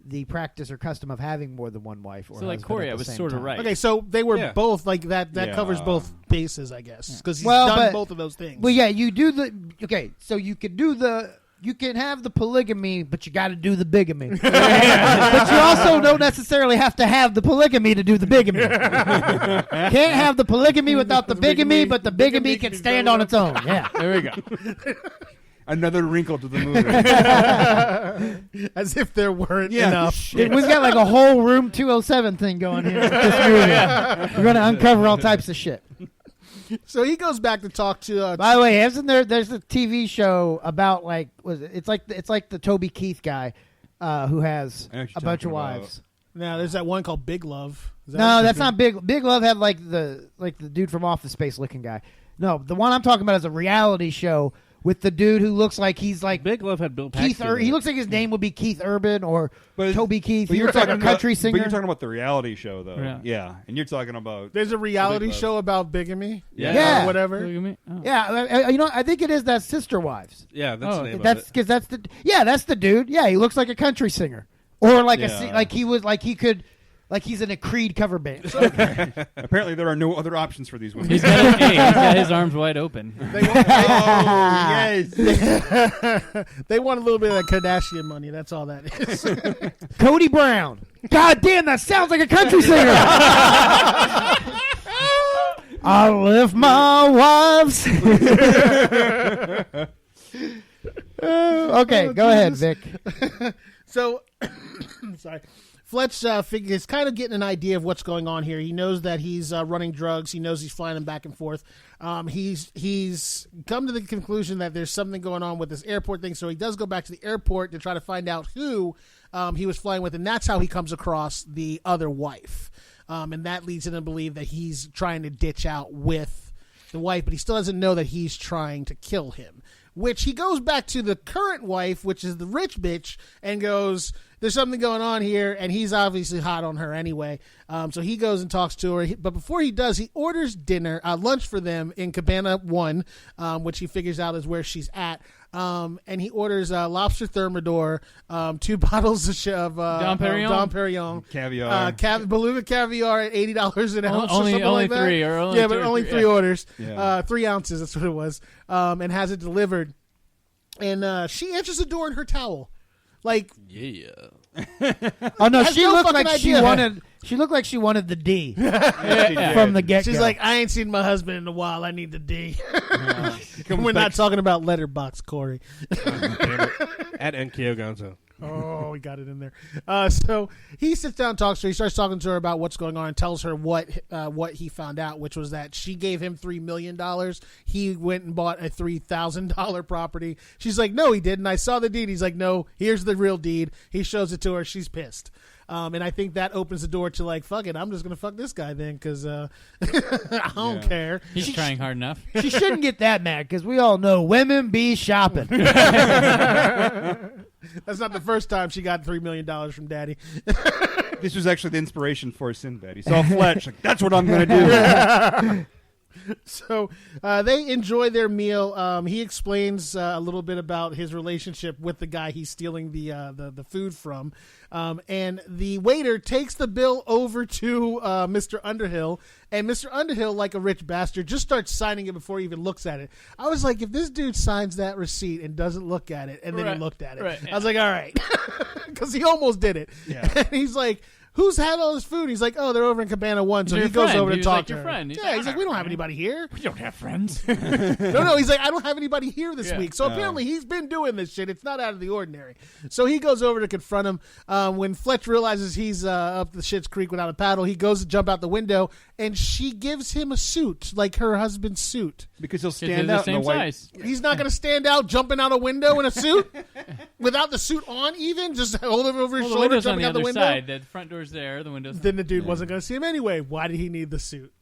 the practice or custom of having more than one wife. Or So, like Corey, I was sort of right. Okay, so they were both like that. That covers both bases, I guess, because he's done both of those things. Well, yeah, you do the so you could do you can have the polygamy, but you got to do the bigamy. But you also don't necessarily have to have the polygamy to do the bigamy. Can't have the polygamy without the bigamy, but the bigamy can stand on its own. Yeah, There we go. Another wrinkle to the movie. As if there weren't enough. We've got like a whole Room 207 thing going here with this movie. We're going to uncover all types of shit. So he goes back to talk to. By the way, there's a TV show about like it's like the Toby Keith guy who has a bunch of wives. Now there's that one called Big Love. No, that's not Big. Big Love had like the dude from Office Space looking guy. No, the one I'm talking about is a reality show with the dude who looks like he's like Big Love had Bill Keith. Paxton. He looks like his name would be Keith Urban or Toby Keith. But You're talking a country singer. But you're talking about the reality show, though. Yeah. And you're talking about. There's a reality show about bigamy. Yeah. Or whatever. Polygamy? Oh. Yeah, I think it is that Sister Wives. Yeah, that's the name That's of it. because that's the dude. Yeah, he looks like a country singer or like he's in a Creed cover band. Apparently, there are no other options for these women. He's got his arms wide open. Yes. They want a little bit of that Kardashian money. That's all that is. Cody Brown. God damn, that sounds like a country singer. I left my wife's. Okay, go ahead, Vic. So, sorry. Fletch is kind of getting an idea of what's going on here. He knows that he's running drugs. He knows he's flying them back and forth. He's come to the conclusion that there's something going on with this airport thing. So he does go back to the airport to try to find out who he was flying with, and that's how he comes across the other wife. And that leads him to believe that he's trying to ditch out with the wife, but he still doesn't know that he's trying to kill him. Which he goes back to the current wife, which is the rich bitch, and goes, there's something going on here, and he's obviously hot on her anyway. So he goes and talks to her. But before he does, he orders lunch for them in Cabana 1, which he figures out is where she's at. And he orders lobster thermidor, 2 bottles of Dom Perignon. Caviar. Beluga caviar at $80 an ounce. Only like that. 3. Or only yeah, two but or only 3 yeah. orders. Yeah. 3 ounces, that's what it was. And has it delivered. And she answers the door in her towel. Like, Yeah. Oh no, Has she no looked fucking like she idea. wanted. She looked like she wanted the D from the get go. she's like, I ain't seen my husband in a while. I need the D. We're not talking about letterbox, Corey. At NKO Gonzo. Oh, we got it in there. So he sits down and talks to her. He starts talking to her about what's going on and tells her what he found out, which was that she gave him $3 million. He went and bought a $3,000 property. She's like, no, he didn't. I saw the deed. He's like, no, here's the real deed. He shows it to her. She's pissed. And I think that opens the door to like, fuck it, I'm just going to fuck this guy then because I don't care. He's trying hard enough. She shouldn't get that mad because we all know women be shopping. That's not the first time she got $3 million from Daddy. This was actually the inspiration for Sinbad. He saw Fletch. Like, that's what I'm going to do. So they enjoy their meal. He explains a little bit about his relationship with the guy he's stealing the food from. And the waiter takes the bill over to Mr. Underhill. And Mr. Underhill, like a rich bastard, just starts signing it before he even looks at it. I was like, if this dude signs that receipt and doesn't look at it, and then he looked at it, I was like, all right. Because he almost did it. Yeah. And he's like, who's had all this food? He's like, oh, they're over in Cabana 1. So he goes over to talk to her. Friend. He's like, we don't have anybody here. We don't have friends. No, he's like, I don't have anybody here this week. So apparently he's been doing this shit. It's not out of the ordinary. So he goes over to confront him. When Fletch realizes he's up the shit's creek without a paddle, he goes to jump out the window, and she gives him a suit, like her husband's suit. Because he'll They're stand the out in same the white. size. He's not going to stand out jumping out a window in a suit without the suit on even, just hold him over his The shoulder, window's on jumping the out the other window. side. The front door's there. The window's Then the dude wasn't going to see him anyway. Why did he need the suit?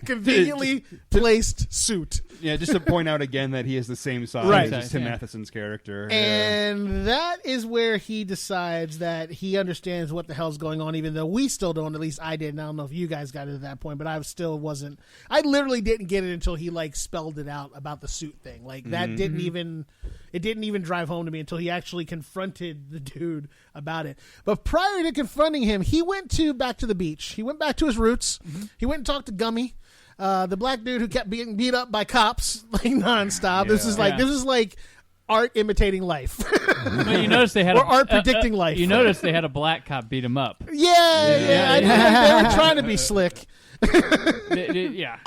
Conveniently placed suit. Yeah, just to point out again that he is the same size Right. as Tim Yeah. Matheson's character. And that is where he decides that he understands what the hell's going on, even though we still don't. At least I didn't. I don't know if you guys got it at that point, but I still wasn't. I literally didn't get it until he like spelled it out about the suit thing. Like that didn't even. It didn't even drive home to me until he actually confronted the dude about it. But prior to confronting him, he went back to the beach. He went back to his roots. He went and talked to Gummy, the black dude who kept being beat up by cops like nonstop. Yeah. This is like art imitating life. But you notice they had Or art predicting life. You notice they had a black cop beat him up. Yeah. I think they were trying to be slick. Yeah.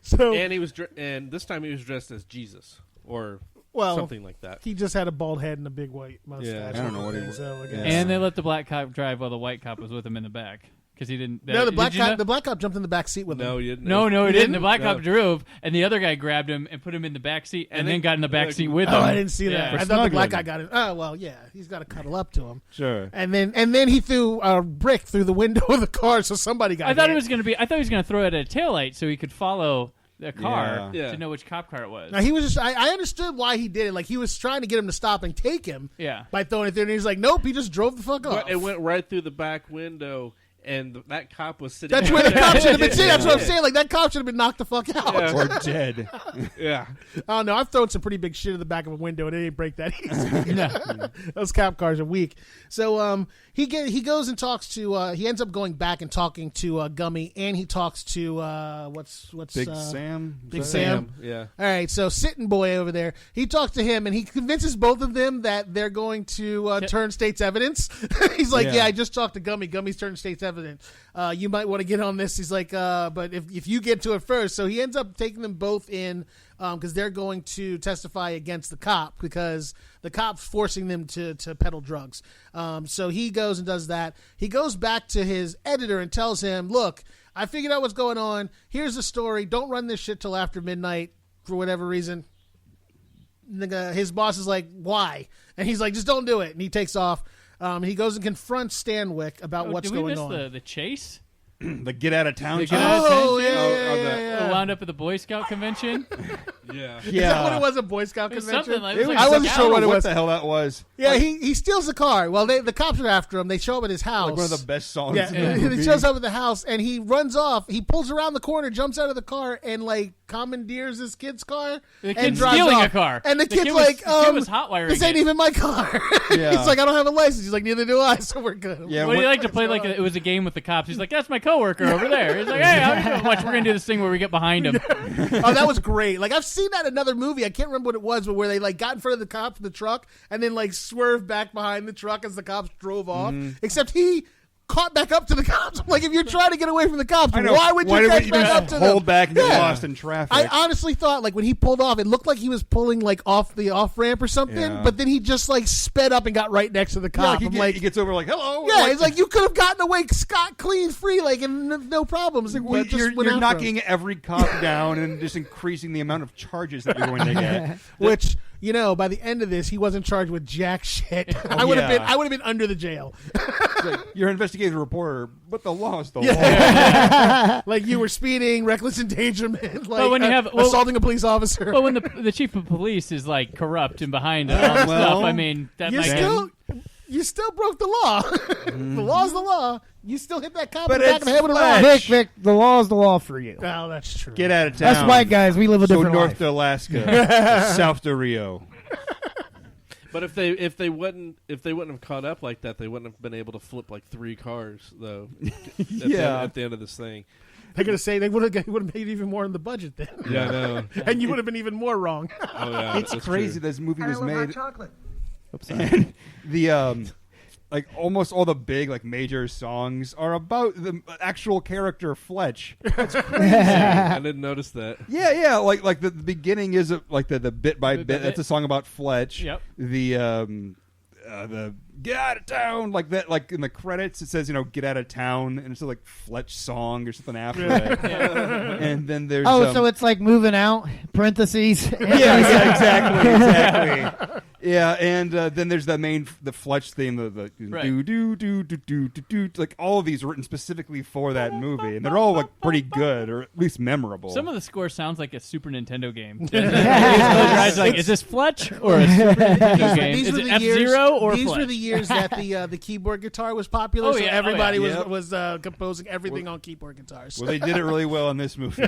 So And he was, and this time he was dressed as Jesus or something like that. he just had a bald head and a big white mustache. I don't know what he was. So I guess. And they let the black cop drive while the white cop was with him in the back because he didn't. No, the black did you know? cop. The black cop jumped in the back seat with him. No, you didn't. No, he didn't. The black No. cop drove, and the other guy grabbed him and put him in the back seat, and then got in the back seat with him. Oh, I didn't see that. Yeah. I thought the black guy got it. Oh, well, yeah, he's got to cuddle up to him. Sure. And then he threw a brick through the window of the car, so somebody got. I thought hit. it was going to be. I thought he was going to throw it at a taillight so he could follow the car Yeah. to know which cop car it was. Now he was just. I understood why he did it. Like he was trying to get him to stop and take him. Yeah. By throwing it there, and he's like, "Nope." He just drove the fuck off. But it went right through the back window, and that cop was sitting. That's where the cop should have been sitting. That's what I'm saying. Like that cop should have been knocked the fuck out. Yeah. Or dead. Yeah. Oh no, I've thrown some pretty big shit in the back of a window, and it didn't break that easy. Those cop cars are weak. So he goes and talks to. He ends up going back and talking to Gummy, and he talks to what's Big Sam. Big Is that- Sam. Yeah. All right, so Sitting Boy over there, he talks to him, and he convinces both of them that they're going to turn state's evidence. He's like, Yeah. yeah, I just talked to Gummy. Gummy's turning state's evidence. evidence. You might want to get on this. He's like, but if you get to it first. So he ends up taking them both in because they're going to testify against the cop because the cop's forcing them to peddle drugs. So he goes and does that. He goes back to his editor and tells him, look, I figured out what's going on. Here's the story. Don't run this shit till after midnight for whatever reason. His boss is like, why? And he's like, just don't do it. And he takes off. He goes and confronts Stanwyck about what's going on. Did we miss the chase? The get out of town. Yeah. Wound up at the Boy Scout convention. Yeah. Is that what it was? A Boy Scout convention? Something like, I wasn't sure what it was. What the hell that was? Yeah, he steals the car. Well, the cops are after him. They show up at his house. Like one of the best songs. Yeah, in the movie. he shows up at the house and he runs off. He pulls around the corner, jumps out of the car, and like commandeers his kid's car. The and kid's drives stealing off. a car. And the kid's kid like, the kid was hotwiring this ain't it. even my car. Yeah. He's like, I don't have a license. He's like, neither do I. So we're good. Yeah, What do you like to play like it was a game with the cops? He's like, that's my coworker over there. He's like, hey, how you doing? Watch, we're gonna do this thing where we get behind him. Oh, that was great. Like I've seen that in another movie. I can't remember what it was, but where they like got in front of the cops in the truck and then like swerved back behind the truck as the cops drove off. Except he caught back up to the cops. I'm like, if you're trying to get away from the cops, why would you catch back up to them? Hold back and get Yeah. lost in traffic. I honestly thought, like, when he pulled off, it looked like he was pulling, like, off the off-ramp or something, Yeah. but then he just, like, sped up and got right next to the cop. he gets over like, hello. yeah, it's like, you could have gotten away scot-clean free, like, and no problems. Like, Well, just you're went after knocking him. every cop down and just increasing the amount of charges that you're going to get. Which, you know, by the end of this, he wasn't charged with jack shit. Oh, I would have yeah. been under the jail. It's like, you're an investigative reporter, but the law is the law. Like, you were speeding, reckless endangerment, like, when you have- assaulting a police officer. But when the chief of police is like corrupt and behind all the stuff, I mean, that You still broke the law. The law's the law. You still hit that cop But in the back of it's the head with a Fletch. rock. Vic, the law is the law for you. Oh, that's true. Get out of town. Us white guys, we live a different north life. to Alaska, south to Rio. But if they wouldn't have caught up like that, they wouldn't have been able to flip like 3 cars though. At the end of this thing. They're gonna say they would have made even more in the budget then. Yeah, I know. And you would have been even more wrong. Oh yeah, It's that's crazy. true. This movie was made. chocolate. And the like almost all the big like major songs are about the actual character Fletch. That's crazy. I didn't notice that. Yeah. Like the beginning is like the bit by bit. That's a song about Fletch. Yep. The get out of town like that. Like in the credits, it says get out of town, and it's like Fletch song or something after it. And then there's So it's like moving out, parentheses. yeah, exactly. Yeah, and then there's the Fletch theme, the do do do do do do. Like all of these are written specifically for that movie, and they're all like pretty good or at least memorable. Some of the score sounds like a Super Nintendo game. Like, is this Fletch or a Super Nintendo game? Is it F-Zero or These Fletch? were the years that the keyboard guitar was popular, Oh, so yeah. everybody Oh, yeah. was composing everything on keyboard guitars. Well, they did it really well in this movie.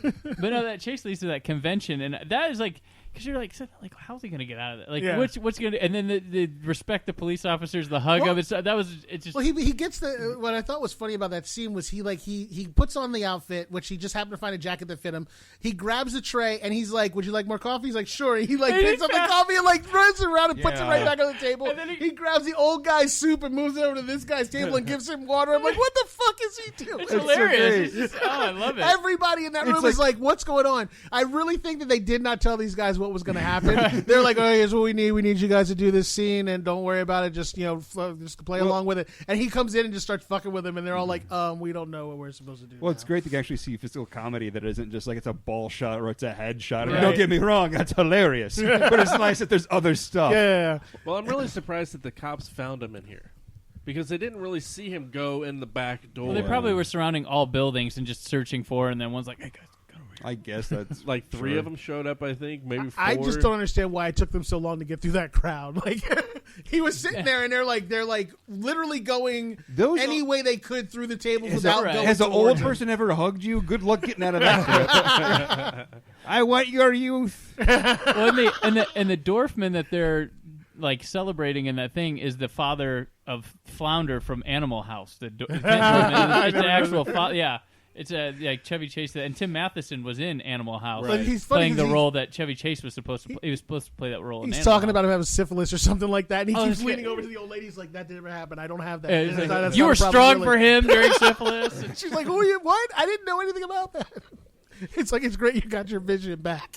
But no, that chase leads to that convention, and that is like, because you're like, how's he gonna get out of it? Like, Yeah. what's gonna? And then the respect the police officers, the hug of it. So that was it. Just Well, he gets the. What I thought was funny about that scene was he puts on the outfit, which he just happened to find a jacket that fit him. He grabs the tray and he's like, "Would you like more coffee?" He's like, "Sure." He like picks up the coffee and like runs around and puts it right back on the table. And then he grabs the old guy's soup and moves it over to this guy's table and gives him water. I'm like, what the fuck is he doing? it's hilarious. It's just, I love it. Everybody in that room is like, what's going on? I really think that they did not tell these guys what was going to happen. They're like, oh, here's what we need. We need you guys to do this scene, and don't worry about it. Just, just play along with it. And he comes in and just starts fucking with them, and they're all like, we don't know what we're supposed to do. Well, now. it's great to actually see physical comedy that isn't just like it's a ball shot or it's a head shot. Right. Don't get me wrong, that's hilarious. But it's nice that there's other stuff. Yeah. Well, I'm really surprised that the cops found him in here. Because they didn't really see him go in the back door. Well, they probably were surrounding all buildings and just searching for, and then one's like, "Hey guys, go over here." I guess that's like 3 of them showed up, I think, maybe 4. I just don't understand why it took them so long to get through that crowd. Like he was sitting there, and they're like literally going any way they could through the table without going. Has an old towards him. person ever hugged you? Good luck getting out of that. I want your youth. Well, and the Dorfman that they're like celebrating in that thing is the father of Flounder from Animal House. It's the actual father. Yeah. It's like Chevy Chase, and Tim Matheson was in Animal House, But he's funny playing the 'cause role that Chevy Chase was supposed to. He was supposed to play that role. He's in talking Animal about him having syphilis or something like that, and he Oh, keeps that's leaning good. over to the old lady. He's like, "That didn't happen. I don't have that." House. Yeah, he's That's like, not you a were problem, strong really." for him during syphilis. She's like, "Oh, what? I didn't know anything about that." It's like, it's great you got your vision back.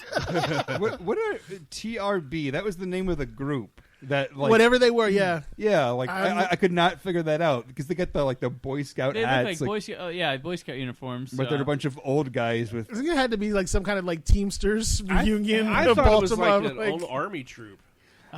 What are TRB? That was the name of the group. That like Whatever they were, yeah. Yeah, like I could not figure that out because they got the Boy Scout They look hats, like Boy Scout, Boy Scout uniforms. but they're a bunch of old guys with. I think it had to be like some kind of like Teamsters reunion. I of thought it was Baltimore, like an old army troop.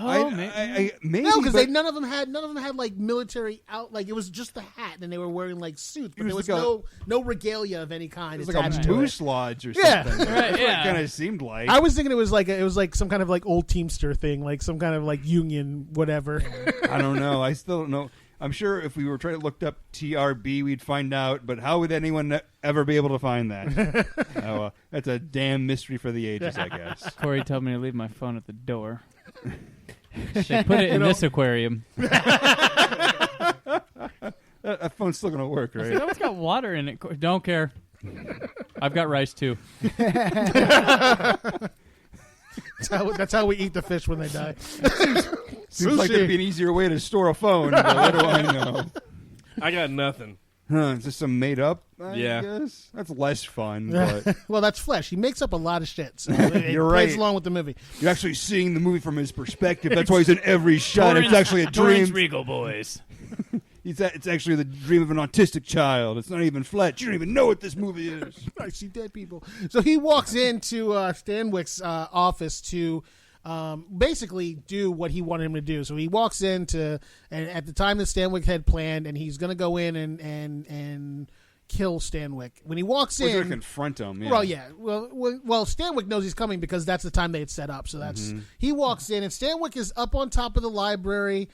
Oh, maybe no, because but none of them had like military out. Like it was just the hat, and they were wearing like suits, but It there was was like no regalia of any kind. it was like attached a to it. moose lodge or Yeah. something. Right, That's what yeah. it kind of seemed like. I was thinking it was like some kind of like old Teamster thing, like some kind of like union, whatever. I don't know. I still don't know. I'm sure if we were trying to look up TRB, we'd find out. But how would anyone ever be able to find that? That's a damn mystery for the ages, I guess. Corey told me to leave my phone at the door. They put it in this aquarium. That phone's still going to work, right? That one's got water in it. Don't care. I've got rice too. That's how we eat the fish when they die. Seems like there'd be an easier way to store a phone. But what do I know? I got nothing. Is this some made up? I Yeah. guess that's less fun. But Well, that's Flesh. He makes up a lot of shit. So it You're plays right. along with the movie. you're actually seeing the movie from his perspective. That's why he's in every shot. It's actually a dream. Regal Boys. It's actually the dream of an autistic child. It's not even Fletch. You don't even know what this movie is. I see dead people. So he walks into Stanwyck's office to basically do what he wanted him to do. So he walks in and at the time that Stanwyck had planned, and he's going to go in and kill Stanwyck. When he walks We're going to in, confront him. Yeah. well, yeah, well, Stanwyck knows he's coming because that's the time they had set up. So that's he walks in, and Stanwyck is up on top of the library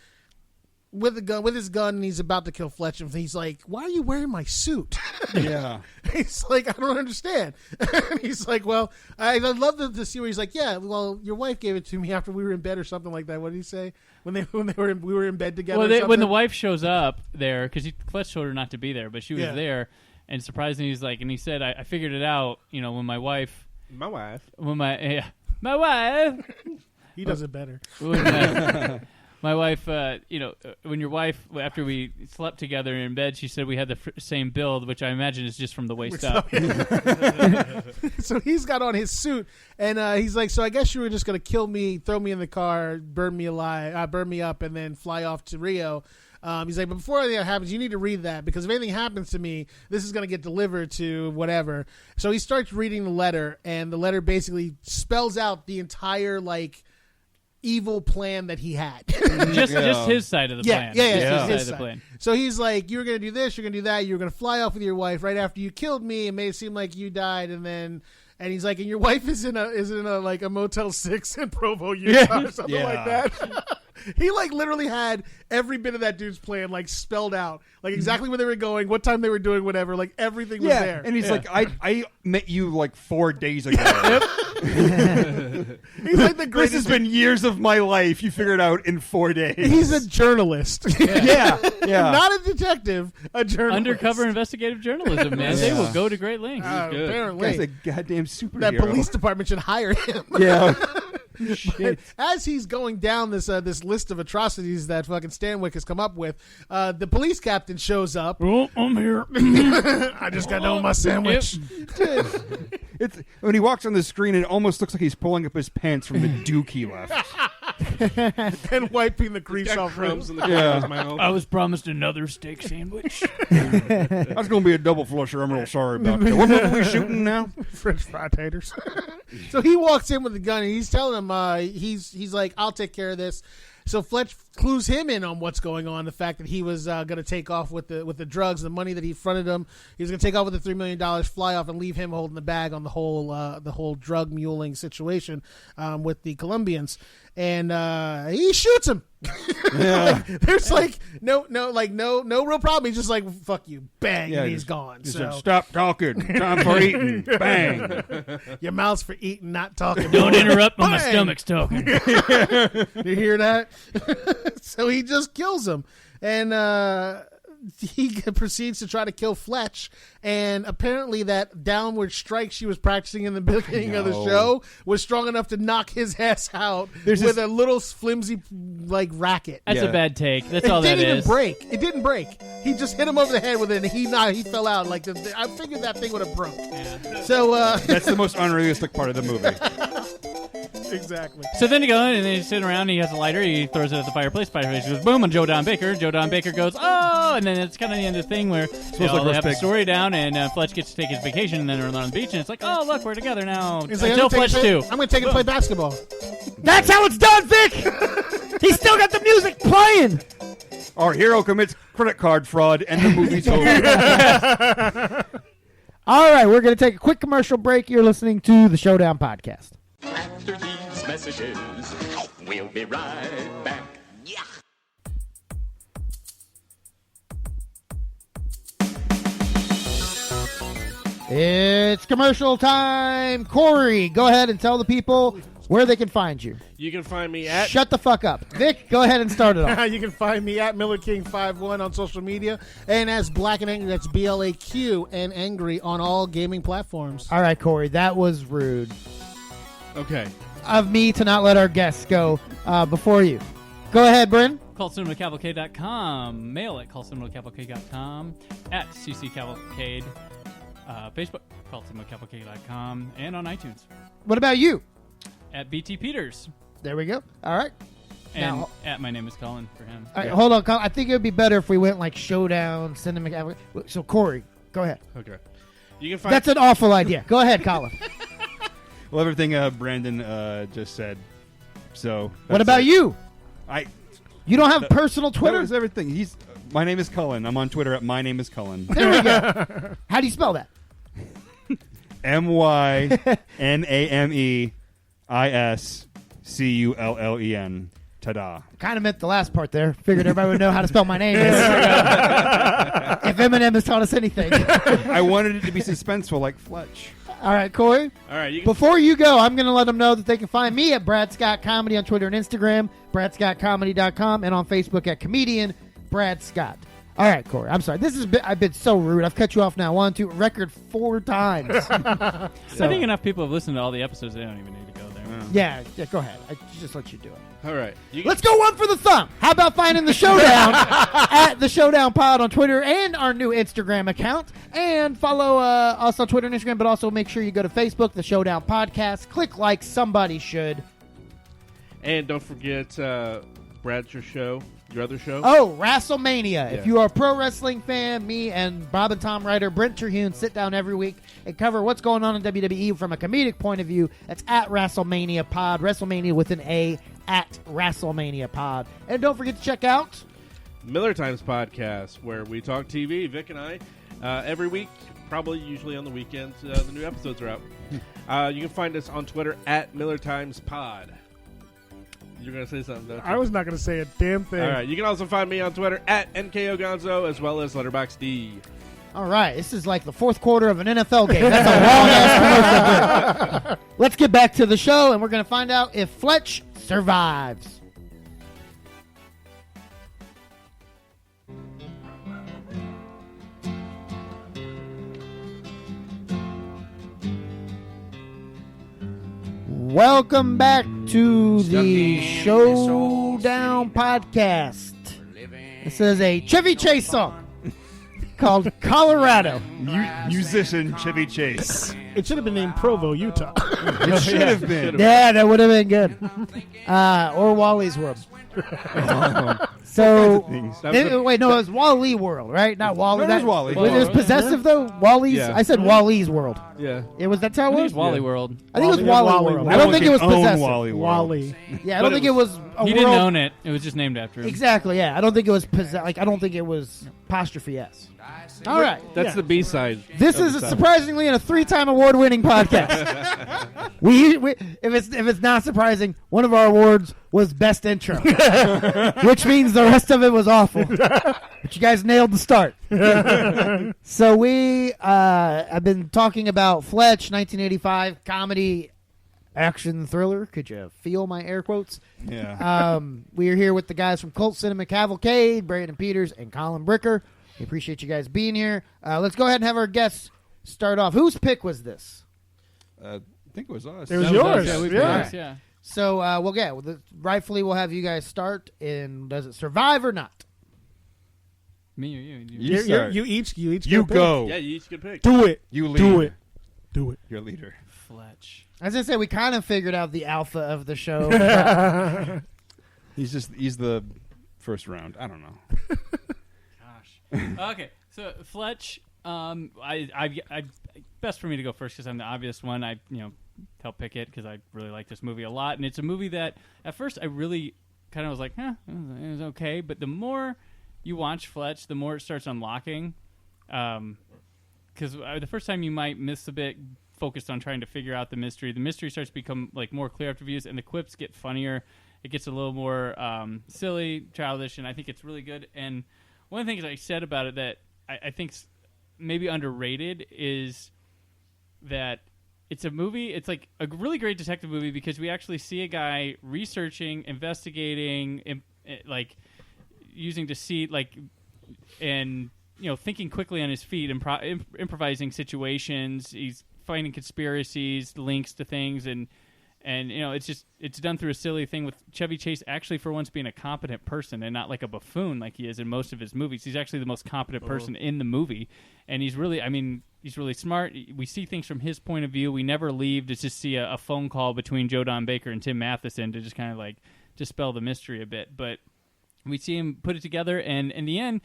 with his gun, and he's about to kill Fletch. And he's like, "Why are you wearing my suit?" Yeah. He's like, "I don't understand." He's like, "Well, I love the scene where he's like, yeah, well, your wife gave it to me after we were in bed or something like that." What did he say we were in bed together? Well, when the wife shows up there, because Fletch told her not to be there, but she was there, and surprisingly, he's like, and he said, "I figured it out. You know, when my wife, My wife. my wife." he does it better. My wife, when your wife, after we slept together in bed, she said we had the same build, which I imagine is just from the waist up. So he's got on his suit, and he's like, "So I guess you were just going to kill me, throw me in the car, burn me alive, burn me up, and then fly off to Rio." He's like, "But before anything happens, you need to read that, because if anything happens to me, this is going to get delivered to whatever." So he starts reading the letter, and the letter basically spells out the entire evil plan that he had. just his side of the plan. Yeah, Just his side of the plan. So he's like, "You're going to do this, you're going to do that, you're going to fly off with your wife right after you killed me and made it seem like you died, and he's like, and your wife is in a Motel 6 in Provo, Utah, or something like that." He literally had every bit of that dude's plan spelled out, exactly where they were going, what time they were doing, whatever, everything was there. And he's like, I met you 4 days ago. He's like the This greatest. has been years of my life. You figured it out in 4 days. He's a journalist. yeah. Not a detective, a journalist. Undercover investigative journalism, man. They will go to great lengths. Apparently. Guy's a goddamn superhero. That police department should hire him. Yeah. But as he's going down this list of atrocities that fucking Stanwyck has come up with, the police captain shows up. Oh, I'm here. I just got done with my sandwich. It's when he walks on the screen, it almost looks like he's pulling up his pants from the Duke he left. And wiping the grease Got off crumbs him. in the guy's mouth. I was promised another steak sandwich. That's going to be a double flusher. I'm real sorry about that. What movie are we shooting now? French fry taters. So he walks in with the gun, and he's telling him, he's like, "I'll take care of this." So Fletch clues him in on what's going on, the fact that he was going to take off with the drugs, the money that he fronted him. He was going to take off with the $3 million, fly off, and leave him holding the bag on the whole drug muling situation with the Colombians. And he shoots him. Yeah. There's no real problem. He's just like, "Fuck you," bang, and he's gone. He So said, "Stop talking. Time for eating." Bang. your mouth's for eating, not talking. Don't interrupt when my Bang! stomach's talking. You hear that? So he just kills him, and he proceeds to try to kill Fletch, and apparently that downward strike she was practicing in the beginning of the show was strong enough to knock his ass out with a little flimsy like racket. That's a bad take. That's all that is. It didn't even break. It didn't break. He just hit him over the head with it, and he fell out. Like I figured that thing would have broke. Yeah. So that's the most unrealistic part of the movie. Exactly. So then he goes and then he's sitting around and he has a lighter, he throws it at the fireplace goes boom on Joe Don Baker. Joe Don Baker goes, oh, and then it's kind of the end of the thing where they have the story down and Fletch gets to take his vacation and then they're on the beach and it's like, oh look, we're together now. Until Fletch too. I'm going to take him to play basketball. That's how it's done, Vic! He's still got the music playing! Our hero commits credit card fraud and the movie's over. All right, we're going to take a quick commercial break. You're listening to the Showdown Podcast. After these messages, we'll be right back. Yeah. It's commercial time. Corey, go ahead and tell the people where they can find you. You can find me at... Shut the fuck up. Vic, go ahead and start it off. You can find me at MillerKing51 on social media and as Black and Angry, that's BLAQ and Angry on all gaming platforms. All right, Corey, that was rude Okay. of me to not let our guests go before you. Go ahead, Brent. CultCinemaCavalcade.com. Mail at CultCinemaCavalcade.com. At CC Cavalcade. Facebook, CultCinemaCavalcade.com. And on iTunes. What about you? At BT Peters. There we go. All right. And Now, at My Name is Colin for him. all right, hold on. I think it would be better if we went like Showdown, Cinema. So, Corey, go ahead. Okay. You can find... That's an awful idea. Go ahead, Colin. Well, everything Brandon just said. So. What about you? You don't have personal Twitter? That was everything. My name is Cullen. I'm on Twitter at My Name is Cullen. There we go. How do you spell that? MYNAMEISCULLEN. Ta-da. Kind of meant the last part there. Figured everybody would know how to spell my name. If Eminem has taught us anything. I wanted it to be suspenseful like Fletch. All right, Corey. All right. Before you go, I'm going to let them know that they can find me at Brad Scott Comedy on Twitter and Instagram, BradScottComedy.com, and on Facebook at Comedian Brad Scott. All right, Corey. I'm sorry. I've been so rude. I've cut you off now. 1, 2, record 4 times. I think enough people have listened to all the episodes. They don't even need to go there. Yeah, go ahead. I just let you do it. All right. Let's go one for the thumb. How about finding the Showdown at the Showdown Pod on Twitter and our new Instagram account, and follow us on Twitter and Instagram. But also make sure you go to Facebook, the Showdown Podcast. Click like somebody should. And don't forget Brad's show. Your other show? Oh, Wrastlemania. If you are a pro wrestling fan, me and Bob and Tom Ryder, Brent Terhune, sit down every week and cover what's going on in WWE from a comedic point of view. That's at Wrastlemania Pod. Wrestlemania with an A, at Wrastlemania Pod. And don't forget to check out Miller Times Podcast, where we talk TV, Vic and I, every week, probably usually on the weekends. The new episodes are out. You can find us on Twitter at Miller Times Pod. You're going to say something, don't you? I was not going to say a damn thing. All right. You can also find me on Twitter at NKOGonzo as well as Letterboxd. All right, this is like the fourth quarter of an NFL game. That's a long-ass commercial break. Let's get back to the show, and we're going to find out if Fletch survives. Welcome back to the Showdown Podcast. This is a Chevy Chase song called Colorado. Musician Chevy Chase. It should have been named Provo, Utah. It should have been. Yeah, that would have been good. Or Wally's World. So, wait, no, it was Wally World, right? Not Wally. No, it was Wally. It was possessive, though? Wally's? Yeah. I said Wally's World. Yeah. That's how it was? Wally World. I think it was Wally World. I don't think it was possessive. Wally. Yeah, I don't think it was a He world. didn't own it. It was just named after him. Exactly, yeah. I don't think it was I don't think it was apostrophe S. All right. That's the B-side. This is surprisingly a 3-time award-winning podcast. we if it's not surprising, one of our awards was best intro, which means the rest of it was awful. But you guys nailed the start. So we I've been talking about Fletch, 1985 comedy action thriller. Could you feel my air quotes? Yeah. We are here with the guys from Cult Cinema Cavalcade, Brandon Peters and Colin Bricker. We appreciate you guys being here. Let's go ahead and have our guests start off. Whose pick was this? I think it was us. It was yours. Yeah. So rightfully we'll have you guys start. And does it survive or not? Me or you? You each You get a go. Yeah, you each get picked. pick. Do it. You lead. Do it. You're a leader. Fletch. As I said, we kind of figured out the alpha of the show. He's the first round. I don't know. Gosh. Okay, so Fletch. I best for me to go first because I'm the obvious one. I help pick it because I really like this movie a lot, and it's a movie that at first I really kind of was like, it was okay, but the more you watch Fletch, the more it starts unlocking. Because the first time you might miss a bit, focused on trying to figure out the mystery. The mystery starts to become like more clear after views, and the quips get funnier. It gets a little more silly, childish, and I think it's really good. And one of the things I said about it that I think's maybe underrated is that it's a movie. It's like a really great detective movie because we actually see a guy researching, investigating, like using deceit, and thinking quickly on his feet, improvising situations. He's finding conspiracies, links to things, and it's done through a silly thing with Chevy Chase actually for once being a competent person and not like a buffoon like he is in most of his movies. He's actually the most competent person in the movie, and he's really smart. We see things from his point of view. We never leave to just see a phone call between Joe Don Baker and Tim Matheson to just kind of like dispel the mystery a bit, but we see him put it together, and in the end,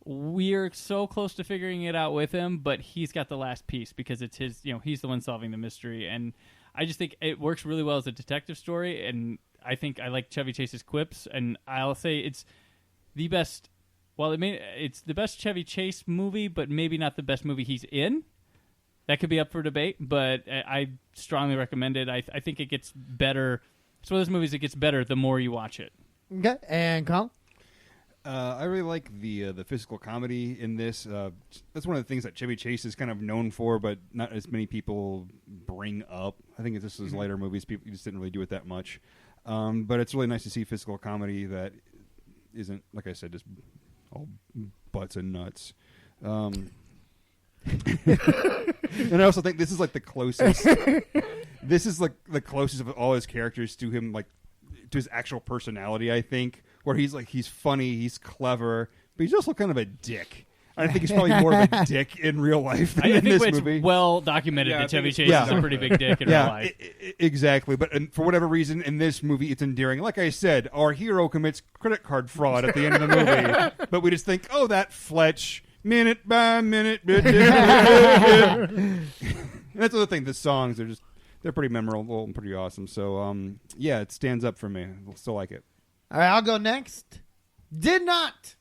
we're so close to figuring it out with him, but he's got the last piece because it's his, he's the one solving the mystery. And I just think it works really well as a detective story. And I think I like Chevy Chase's quips. And I'll say it's the best. Well, it's the best Chevy Chase movie, but maybe not the best movie he's in. That could be up for debate, but I strongly recommend it. I think it gets better. It's one of those movies that gets better the more you watch it. Okay, and Colin? I really like the physical comedy in this. That's one of the things that Chevy Chase is kind of known for, but not as many people bring up. I think this is later movies. People just didn't really do it that much. But it's really nice to see physical comedy that isn't, like I said, just all butts and nuts. And I also think this is like the closest. This is like the closest of all his characters to him, like to his actual personality. I think. Where he's funny, he's clever, but he's also kind of a dick. I think he's probably more of a dick in real life than in this movie. It's well documented that Chevy Chase is a pretty big dick in real life. Exactly. But for whatever reason, in this movie, it's endearing. Like I said, our hero commits credit card fraud at the end of the movie, but we just think, oh, that Fletch, minute by minute. And that's the other thing. The songs they're pretty memorable and pretty awesome. So it stands up for me. I still like it. All right, I'll go next. Did not.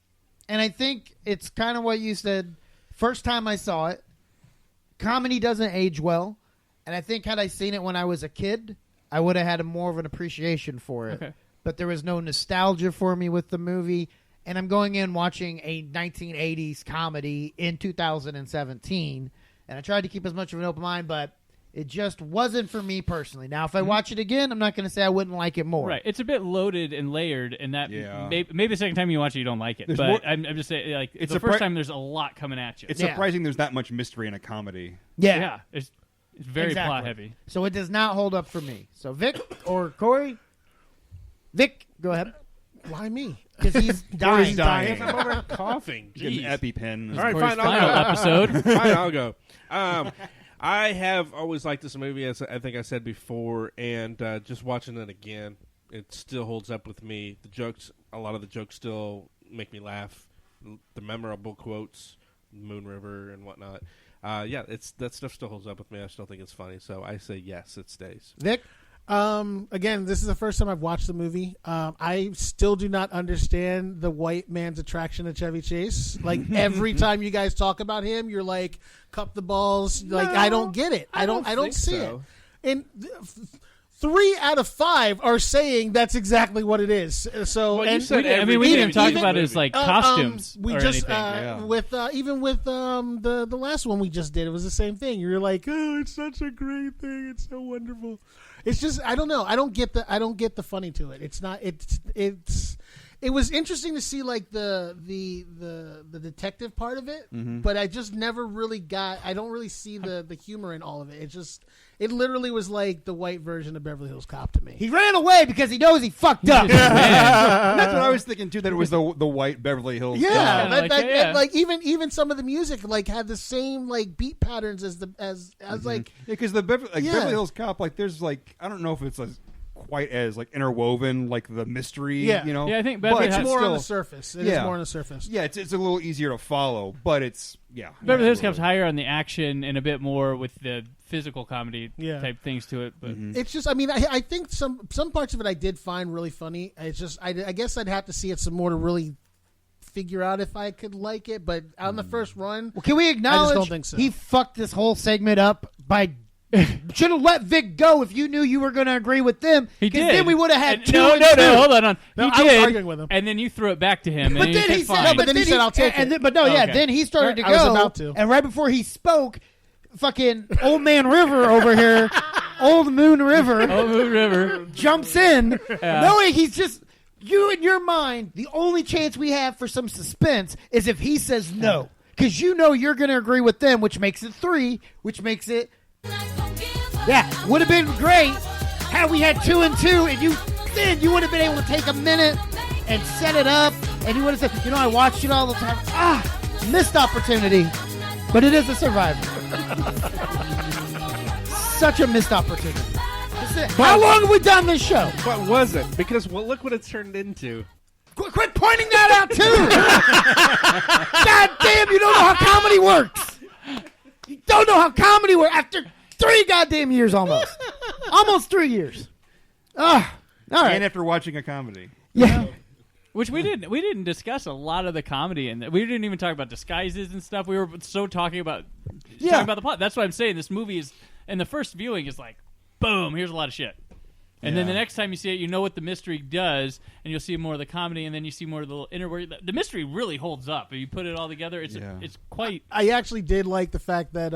And I think it's kind of what you said. First time I saw it, comedy doesn't age well. And I think had I seen it when I was a kid, I would have had more of an appreciation for it. Okay. But there was no nostalgia for me with the movie. And I'm going in watching a 1980s comedy in 2017. And I tried to keep as much of an open mind, but it just wasn't for me personally. Now, if I watch it again, I'm not going to say I wouldn't like it more. Right. It's a bit loaded and layered, and that maybe the second time you watch it, you don't like it. But I'm just saying, like, it's the first time there's a lot coming at you. It's surprising there's that much mystery in a comedy. Yeah. It's very plot heavy. So it does not hold up for me. So Vic or Corey? Vic, go ahead. Why me? Because he's dying. He's dying. I'm over coughing. Get an EpiPen. All right, fine. Final episode. Fine, I'll go. I have always liked this movie, as I think I said before, and just watching it again, it still holds up with me. A lot of the jokes still make me laugh. The memorable quotes, Moon River and whatnot. That stuff still holds up with me. I still think it's funny, so I say yes, it stays. Vic? Again, this is the first time I've watched the movie. I still do not understand the white man's attraction to Chevy Chase. Like every time you guys talk about him, you're like, cup the balls. Like I don't get it. I don't see it. And 3 out of 5 are saying that's exactly what it is. So, we didn't even talk about his like costumes. We or just anything. with the last one we just did, it was the same thing. You're like, oh, it's such a great thing. It's so it just I don't know. I don't get the funny to it. It's It was interesting to see like the detective part of it, but I just never really got. I don't really see the humor in all of it. It literally was like the white version of Beverly Hills Cop to me. He ran away because he knows he fucked up. That's what I was thinking too. That it was the white Beverly Hills. Yeah, Cop. like even some of the music like had the same like beat patterns as like because Beverly Hills Cop, like there's like I don't know if it's quite as like interwoven like the mystery. Yeah. You know. Yeah, I think but Beverly it's Hills more still, on the surface. It is more on the surface. Yeah, it's a little easier to follow, but it's Beverly Hills Cop's higher on the action and a bit more with the physical comedy type things to it. But it's just, I mean, I think some parts of it I did find really funny. It's just, I guess I'd have to see it some more to really figure out if I could like it. But on the first run, Well, can we acknowledge I just don't think so. he fucked this whole segment up by should have let Vic go if you knew you were going to agree with them. he did. Then we would have had two. No, and two. hold on. No, He I was did, arguing with him. and then you threw it back to him. But and then he fine. said, but then he said, "I'll take it." Then he started to go. I was about to. And right before he spoke, fucking Old Man River over here, Old Moon River, Oh, Moon River. jumps in, knowing he's just. You in your mind, the only chance we have for some suspense is if he says no. Because you know you're going to agree with them, which makes it 3, which makes it... Yeah, would have been great had we had 2 and 2, and you would have been able to take a minute and set it up, and you would have said, I watched it all the time. Missed opportunity. But it is a Survivor. Such a missed opportunity. How long have we done this show? What was it? Because look what it turned into. Quit pointing that out, too! God damn, you don't know how comedy works! You don't know how comedy works after 3 goddamn years almost. Almost 3 years. All right. And after watching a comedy. Yeah. Which we didn't discuss a lot of the comedy, and we didn't even talk about disguises and stuff. We were so talking about the plot. That's what I'm saying. This movie is, and the first viewing is like, boom, here's a lot of shit. And then the next time you see it, you know what the mystery does, and you'll see more of the comedy, and then you see more of the little inner work. The mystery really holds up. If you put it all together, it's quite. I actually did like the fact that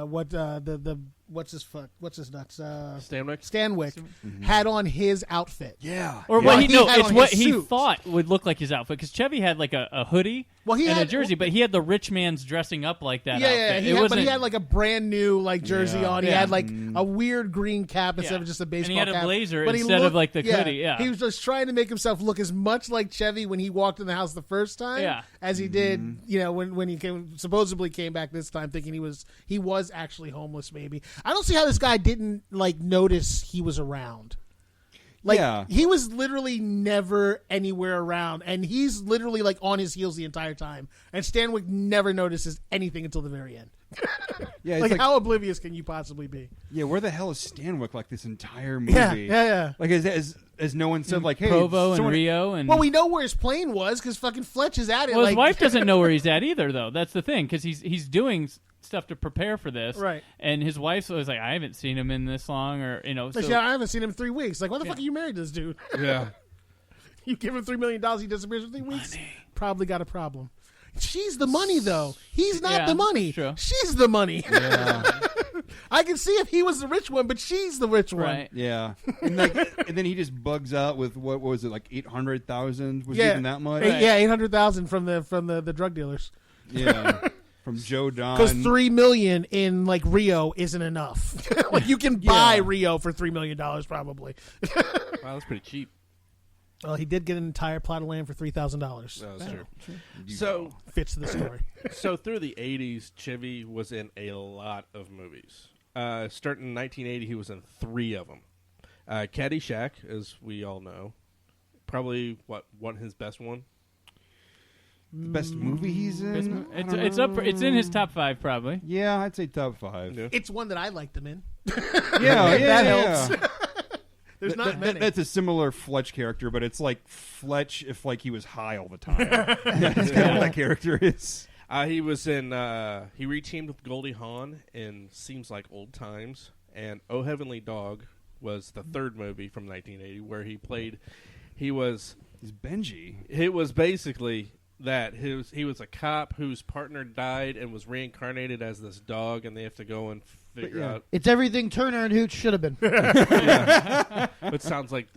what's his nuts? Stanwyck had on his outfit. Yeah. Or what it's what he thought would look like his outfit. Because Chevy had like a hoodie and a jersey, but he had the rich man's dressing up like that outfit. But he had like a brand new like jersey on. He Yeah. had like a weird green cap instead of just a baseball cap. And he had a blazer but instead of like the hoodie. Yeah. He was just trying to make himself look as much like Chevy when he walked in the house the first time as he did, when he supposedly came back this time thinking he was actually homeless maybe. I don't see how this guy didn't like notice he was around. Like he was literally never anywhere around, and he's literally like on his heels the entire time. And Stanwyck never notices anything until the very end. Like how oblivious can you possibly be? Yeah, where the hell is Stanwyck like this entire movie? Yeah. Like as no one said, like, hey, Provo and Rio and. Well, we know where his plane was because fucking Fletch is at it. Well, his wife doesn't know where he's at either, though. That's the thing, because he's doing stuff to prepare for this, right? And his wife was like, "I haven't seen him in this long," or So, I haven't seen him in 3 weeks. Like, why the fuck are you married to this dude? Yeah. You give him $3 million, he disappears for 3 weeks. Probably got a problem. She's the money, though. He's not the money. True. She's the money. Yeah. I can see if he was the rich one, but she's the rich one. Right. Yeah. And then he just bugs out with what was it, like 800,000? Was it even that much? Yeah, 800,000 from the drug dealers. Yeah. From Joe Don. Because $3 million in like Rio isn't enough. Like you can buy Rio for $3 million probably. Wow, that's pretty cheap. Well, he did get an entire plot of land for $3,000. That's true. So fits the story. So through the 80s, Chevy was in a lot of movies. Starting in 1980, he was in 3 of them. Caddyshack, as we all know, probably what his best one. The best movie he's in? It's in his top 5 probably. Yeah, I'd say top 5. Yeah. It's one that I liked him in. That helps. There's not many. That's a similar Fletch character, but it's like Fletch if like he was high all the time. That's kind of what that character is. He was in. He reteamed with Goldie Hawn in Seems Like Old Times, and Oh Heavenly Dog was the 3rd movie from 1980 where he played. He's Benji. It was basically that he was a cop whose partner died and was reincarnated as this dog, and they have to go and figure out. It's everything Turner and Hooch should have been. It sounds like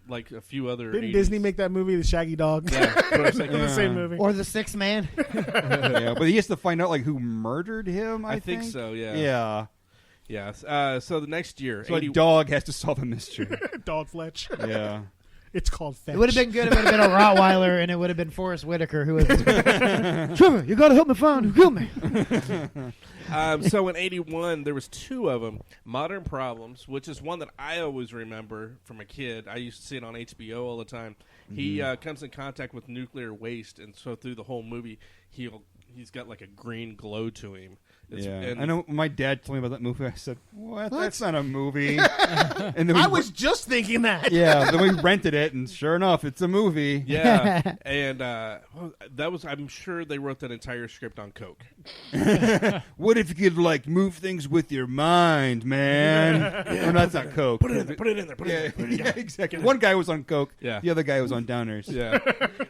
like a few other. Didn't 80s. Disney make that movie, The Shaggy Dog? Yeah, but I was like, The same movie. Or The Sixth Man. Yeah, but he has to find out like who murdered him. I think so. Yeah. Yeah. Yeah. So the next year, So a dog has to solve a mystery. Dog Fletch. Yeah. It's called Fetch. It would have been good if it would have been a Rottweiler, and it would have been Forrest Whitaker, who was Trevor, you got to help me find who killed me. So in 81, there was 2 of them. Modern Problems, which is one that I always remember from a kid. I used to see it on HBO all the time. He comes in contact with nuclear waste, and so through the whole movie, he's got like a green glow to him. And I know when my dad told me about that movie. I said, "What? That's not a movie." And then I was just thinking that. Yeah, then we rented it, and sure enough, it's a movie. Yeah, and that was. I'm sure they wrote that entire script on coke. What if you could like move things with your mind, man? Well, that's not coke. Put it in there. Yeah, exactly. One guy was on coke. Yeah. The other guy was on downers. Yeah.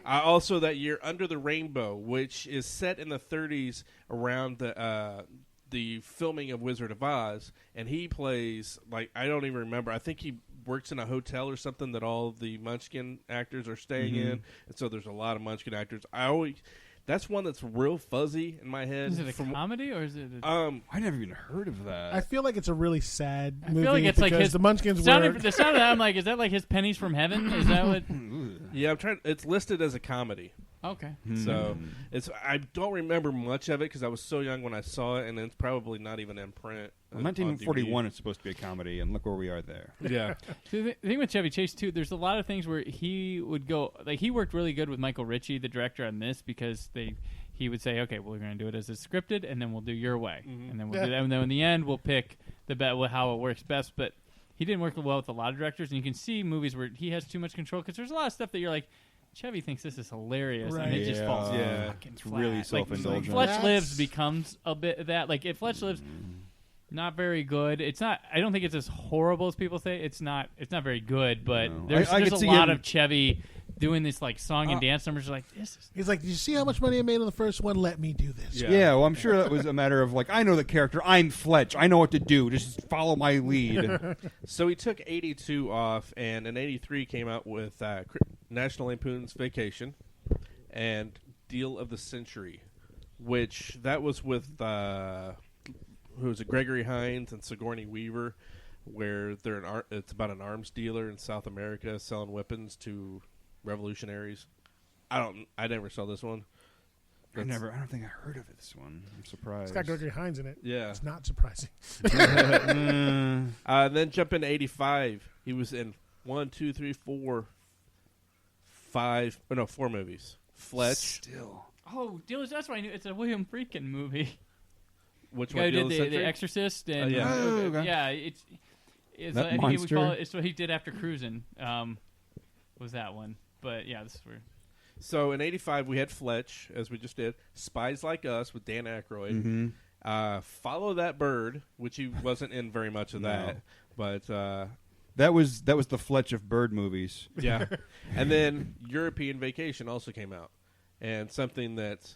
Also, that year, Under the Rainbow, which is set in the 30s around the filming of Wizard of Oz, and he plays like I don't even remember. I think he works in a hotel or something that all of the Munchkin actors are staying in, and so there's a lot of Munchkin actors. That's one that's real fuzzy in my head. Is it a comedy or is it? I never even heard of that. I feel like it's a really sad movie. I feel like it's like his the Munchkins the were. The sound of that, I'm like, is that like his pennies from heaven? Is that what? Yeah, I'm trying. It's listed as a comedy. Okay. So I don't remember much of it because I was so young when I saw it, and it's probably not even in print. Well, 1941 is supposed to be a comedy, and look where we are there. Yeah. So the thing with Chevy Chase too, there's a lot of things where he would go like he worked really good with Michael Ritchie, the director, on this because he would say, okay, well, we're going to do it as it's scripted, and then we'll do your way, and then we'll do that, and then in the end we'll pick how it works best. But he didn't work well with a lot of directors, and you can see movies where he has too much control because there's a lot of stuff that you're like, Chevy thinks this is hilarious, and it just falls fucking flat. Really self-indulgent. Like Fletch Lives becomes a bit of that. Like if Fletch Lives, not very good. It's not. I don't think it's as horrible as people say. It's not. It's not very good. But there's a lot of Chevy doing this like song and dance numbers. Like this. He's like, did you see how much money I made on the first one? Let me do this. Yeah, well, I'm sure that was a matter of like, I know the character. I'm Fletch. I know what to do. Just follow my lead. So he took 82 off, and in 83 came out with National Lampoon's Vacation and Deal of the Century, which that was with who was it, Gregory Hines and Sigourney Weaver, where it's about an arms dealer in South America selling weapons to revolutionaries. I never saw this one. I don't think I heard of this one. I'm surprised. It's got Gregory Hines in it. Yeah. It's not surprising. Then jump into 85. He was in 4 movies. Fletch. Still. Oh, that's why I knew it's a William Friedkin movie. Which the guy one? who did the Exorcist, and yeah, it's that I think monster? we call it. It's what he did after Cruising. Was that one? But yeah, this is weird. So in 85 we had Fletch, as we just did. Spies Like Us with Dan Aykroyd. Follow That Bird, which he wasn't in very much of that, but that was the Fletch of Bird movies. Yeah. And then European Vacation also came out, and something that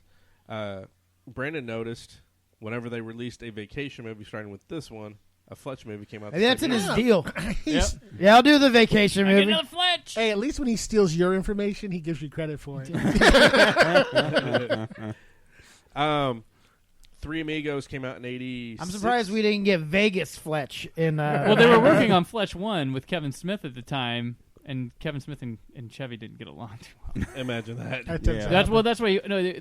Brandon noticed. Whenever they released a vacation movie starting with this one, a Fletch movie came out. Maybe that's in his deal. Yep. Yeah, I'll do the vacation movie. Another Fletch. Hey, at least when he steals your information, he gives you credit for it. Three Amigos came out in 86. I'm surprised we didn't get Vegas Fletch in. Well, they were working on Fletch 1 with Kevin Smith at the time, and Kevin Smith and Chevy didn't get along too well. Imagine that.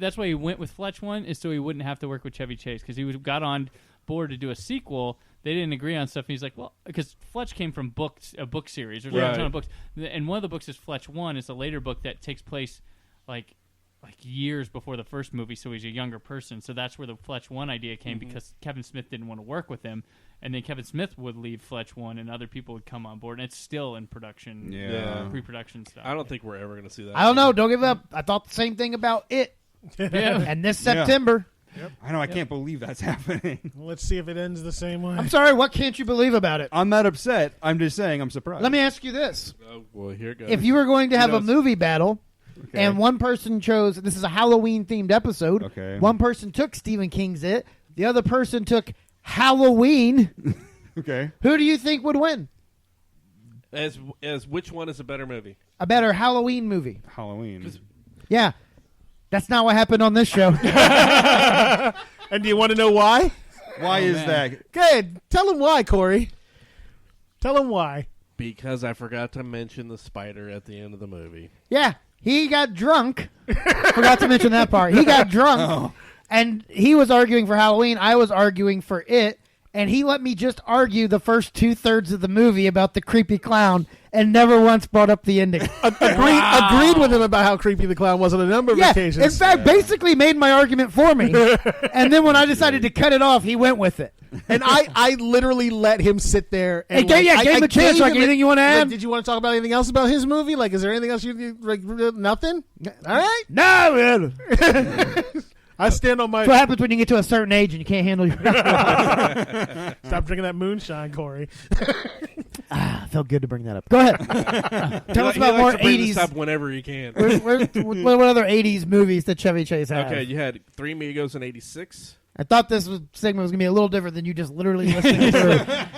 That's why he went with Fletch 1 is so he wouldn't have to work with Chevy Chase because he got on board to do a sequel. They didn't agree on stuff. And he's like, well, because Fletch came from a book series. There's a ton of books, and one of the books is Fletch 1. It's a later book that takes place like years before the first movie, so he's a younger person. So that's where the Fletch 1 idea came because Kevin Smith didn't want to work with him. And then Kevin Smith would leave Fletch 1, and other people would come on board. And it's still in production, pre-production stuff. I don't think we're ever going to see that. I don't know. Don't give up. I thought the same thing about it. And this September. Yep. I know. I can't believe that's happening. Well, let's see if it ends the same way. I'm sorry. What can't you believe about it? I'm not upset. I'm just saying I'm surprised. Let me ask you this. Oh, well, here it goes. If you were going to have a movie battle, and one person chose, this is a Halloween-themed episode. Okay. One person took Stephen King's It. The other person took Halloween. Okay. Who do you think would win? As which one is a better movie? A better Halloween movie. Halloween. Yeah. That's not what happened on this show. And do you want to know why? Why is that? Good. Tell him why, Corey. Tell him why. Because I forgot to mention the spider at the end of the movie. Yeah. He got drunk. Forgot to mention that part. He got drunk, and he was arguing for Halloween. I was arguing for it, and he let me just argue the first 2/3 of the movie about the creepy clown and never once brought up the ending. Agreed with him about how creepy the clown was on a number of occasions. In fact, basically made my argument for me. And then when I decided to cut it off, he went with it. And I literally let him sit there. And gave him a chance. Like, anything you want to add? Like, did you want to talk about anything else about his movie? Like, is there anything else like? Nothing. All right. No, man. I stand on my. That's what happens when you get to a certain age and you can't handle your. Stop drinking that moonshine, Corey. Felt good to bring that up. Go ahead. Tell us about more 80s. Up whenever you can. What other 80s movies that Chevy Chase had? Okay, you had Three Amigos in '86. I thought this segment was going to be a little different than you just literally listening to it.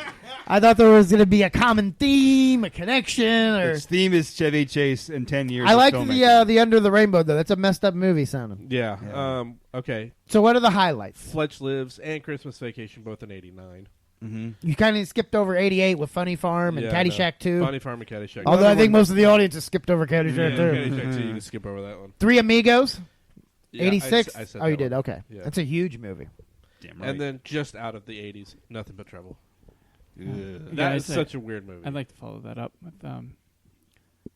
I thought there was going to be a common theme, a connection. Or Its theme is Chevy Chase in 10 years. I like the Under the Rainbow, though. That's a messed up movie sounding. Yeah. Okay. So what are the highlights? Fletch Lives and Christmas Vacation, both in '89. Mm-hmm. You kind of skipped over 88 with Funny Farm and Caddyshack 2. Funny Farm and Caddyshack. Although I think most of the audience has skipped over Caddyshack 2. Caddyshack 2, you can skip over that one. Three Amigos? Yeah, 86? I said oh, you that did? one. Okay. Yeah. That's a huge movie. Damn right. And then just out of the '80s, Nothing But Trouble. That Yeah, is such a weird movie. I'd like to follow that up with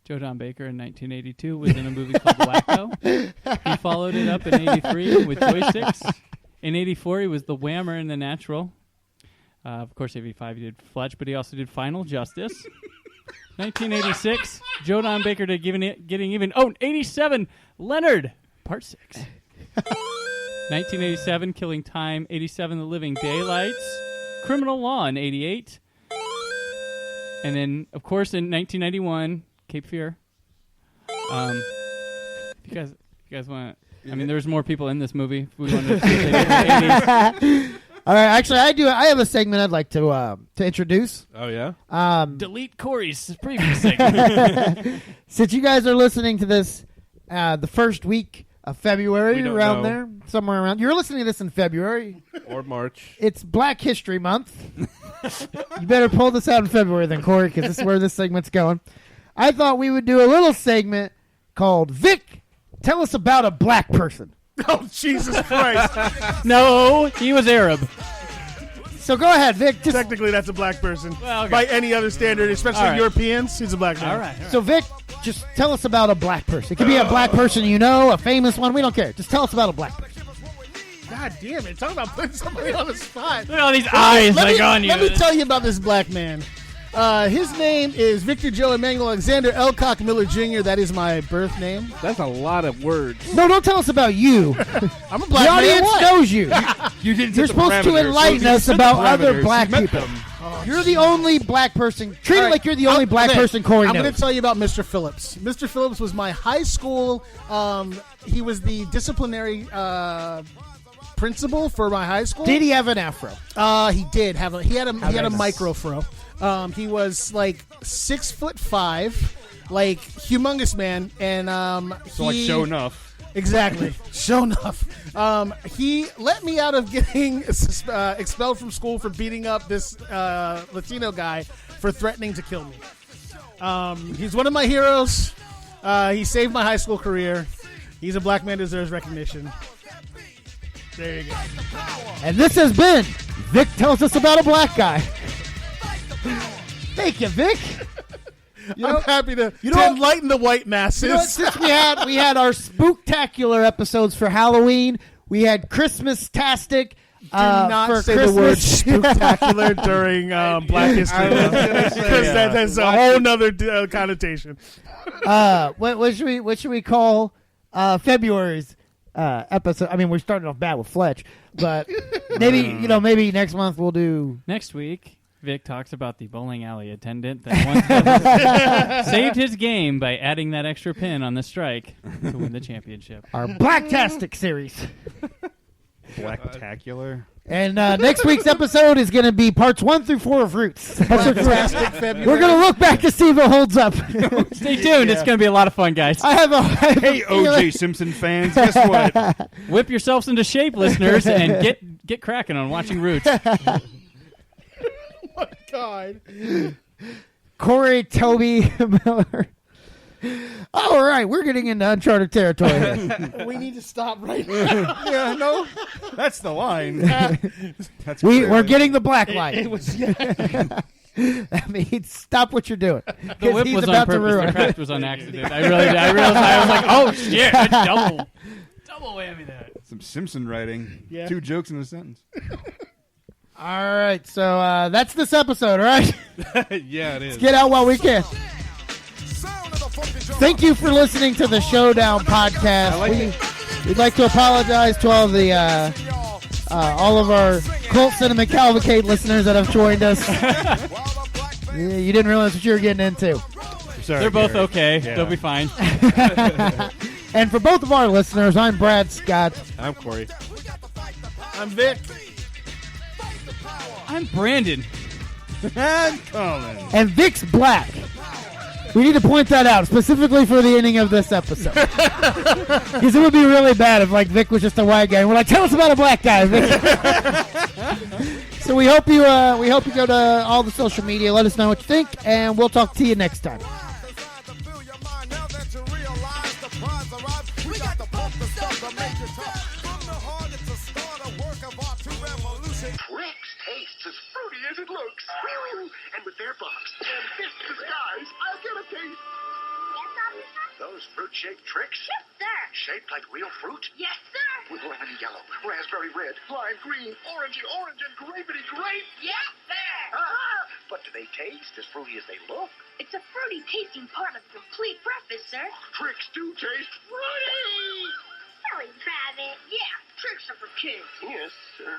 Joe Don Baker in 1982 was in a movie called Wacko. He followed it up in '83 with Joysticks. In '84, he was the Whammer in The Natural. Of course, '85 he did Fletch, but he also did Final Justice. 1986, Joe Don Baker did Getting Even. Oh, '87, Leonard, Part 6. 1987, Killing Time. '87, The Living Daylights. Criminal Law in '88. And then, of course, in 1991, Cape Fear. If you guys want, I mean, there's more people in this movie. If we want to see the 80s. All right, actually, I have a segment I'd like to introduce. Oh yeah. Delete Corey's previous segment. Since you guys are listening to this, the first week of February, We don't around know. there, somewhere around. You're listening to this in February. Or March. It's Black History Month. You better pull this out in February then, Corey, because this is where this segment's going. I thought we would do a little segment called Vic, Tell Us About a Black Person. Oh, Jesus Christ. No, he was Arab. So go ahead, Vic. Just, Technically, that's a black person. Well, okay. By any other standard, especially All right. Europeans, he's a black man. All right. so, Vic, just tell us about a black person. It could be a black person you know, a famous one. We don't care. Just tell us about a black person. God damn it. Talk about putting somebody on the spot. Look at all these eyes on you. Let me tell you about this black man. His name is Victor Joe Emmanuel Alexander Elcock Miller Jr. That is my birth name. That's a lot of words. No, don't tell us about you. I'm a black The man. audience What? knows you. You didn't You're set the supposed to parameters. enlighten You us set the about other parameters. black You met people. them. You're the only black person. Treat All it right. like you're the only black Okay. person Corey I'm going knows. to tell you about Mr. Phillips. Mr. Phillips was my high school. He was the disciplinary principal for my high school. Did he have an afro? He did have he had a nice. micro fro. He was like 6'5", like humongous man, and So like show enough. Exactly, show enough. He let me out of getting expelled from school for beating up this Latino guy for threatening to kill me. He's one of my heroes. He saved my high school career. He's a black man, deserves recognition. There you go. And this has been Vic Tells Us About a Black Guy. Thank you, Vic. I'm happy to what? enlighten the white masses. You know what? Since we had our spooktacular episodes for Halloween, we had Christmas-tastic. Do not for say Christmas. the word spectacular during Black History Month, because that has a whole nother connotation. What should we call February's episode? I mean, we're starting off bad with Fletch, but maybe next month we'll do. Next week, Vic talks about the bowling alley attendant that once saved his game by adding that extra pin on the strike to win the championship. Our Blacktastic series. Blacktacular. And next week's episode is going to be parts 1 through 4 of Roots. Fantastic February. We're going to look back to see if it holds up. Stay tuned. It's going to be a lot of fun, guys. Hey, O.J. Simpson fans, guess what? Whip yourselves into shape, listeners, and get cracking on watching Roots. Oh, my God. Corey, Toby, Miller. All right, we're getting into uncharted territory here. We need to stop right now. Yeah, no, that's the line. That's We're getting the black light. It was, That means stop what you're doing. The whip he's was about on to purpose. ruin The it. craft was on accident. I realized. I was like, oh shit! That's double whammy that. Some Simpson writing. Yeah. 2 jokes in a sentence. All right, so that's this episode, all right? Yeah, it is. Let's get out while we can. Thank you for listening to the Showdown podcast. We'd like to apologize to all the all of our Cult Cinema Cavalcade listeners that have joined us. You didn't realize what you were getting into. Sorry, They're both Gary. okay. Yeah. They'll be fine. And for both of our listeners, I'm Brad Scott. I'm Corey. I'm Vic. I'm Brandon. And Colin. And Vic's black. We need to point that out, specifically for the ending of this episode. Because it would be really bad if like Vic was just a white guy. And we're like, tell us about a black guy, Vic. So we hope you go to all the social media. Let us know what you think, and we'll talk to you next time. Trix tastes as fruity as it looks. And with their box and this disguise, I'll get a taste. Yes, officer? Those fruit-shaped tricks? Yes, sir. Shaped like real fruit? Yes, sir. With lemony yellow, raspberry red, lime green, orangey orange, and grapey grape? Yes, sir. But do they taste as fruity as they look? It's a fruity tasting part of a complete breakfast, sir. Tricks do taste fruity! Silly rabbit. Yeah, tricks are for kids. Yes, sir.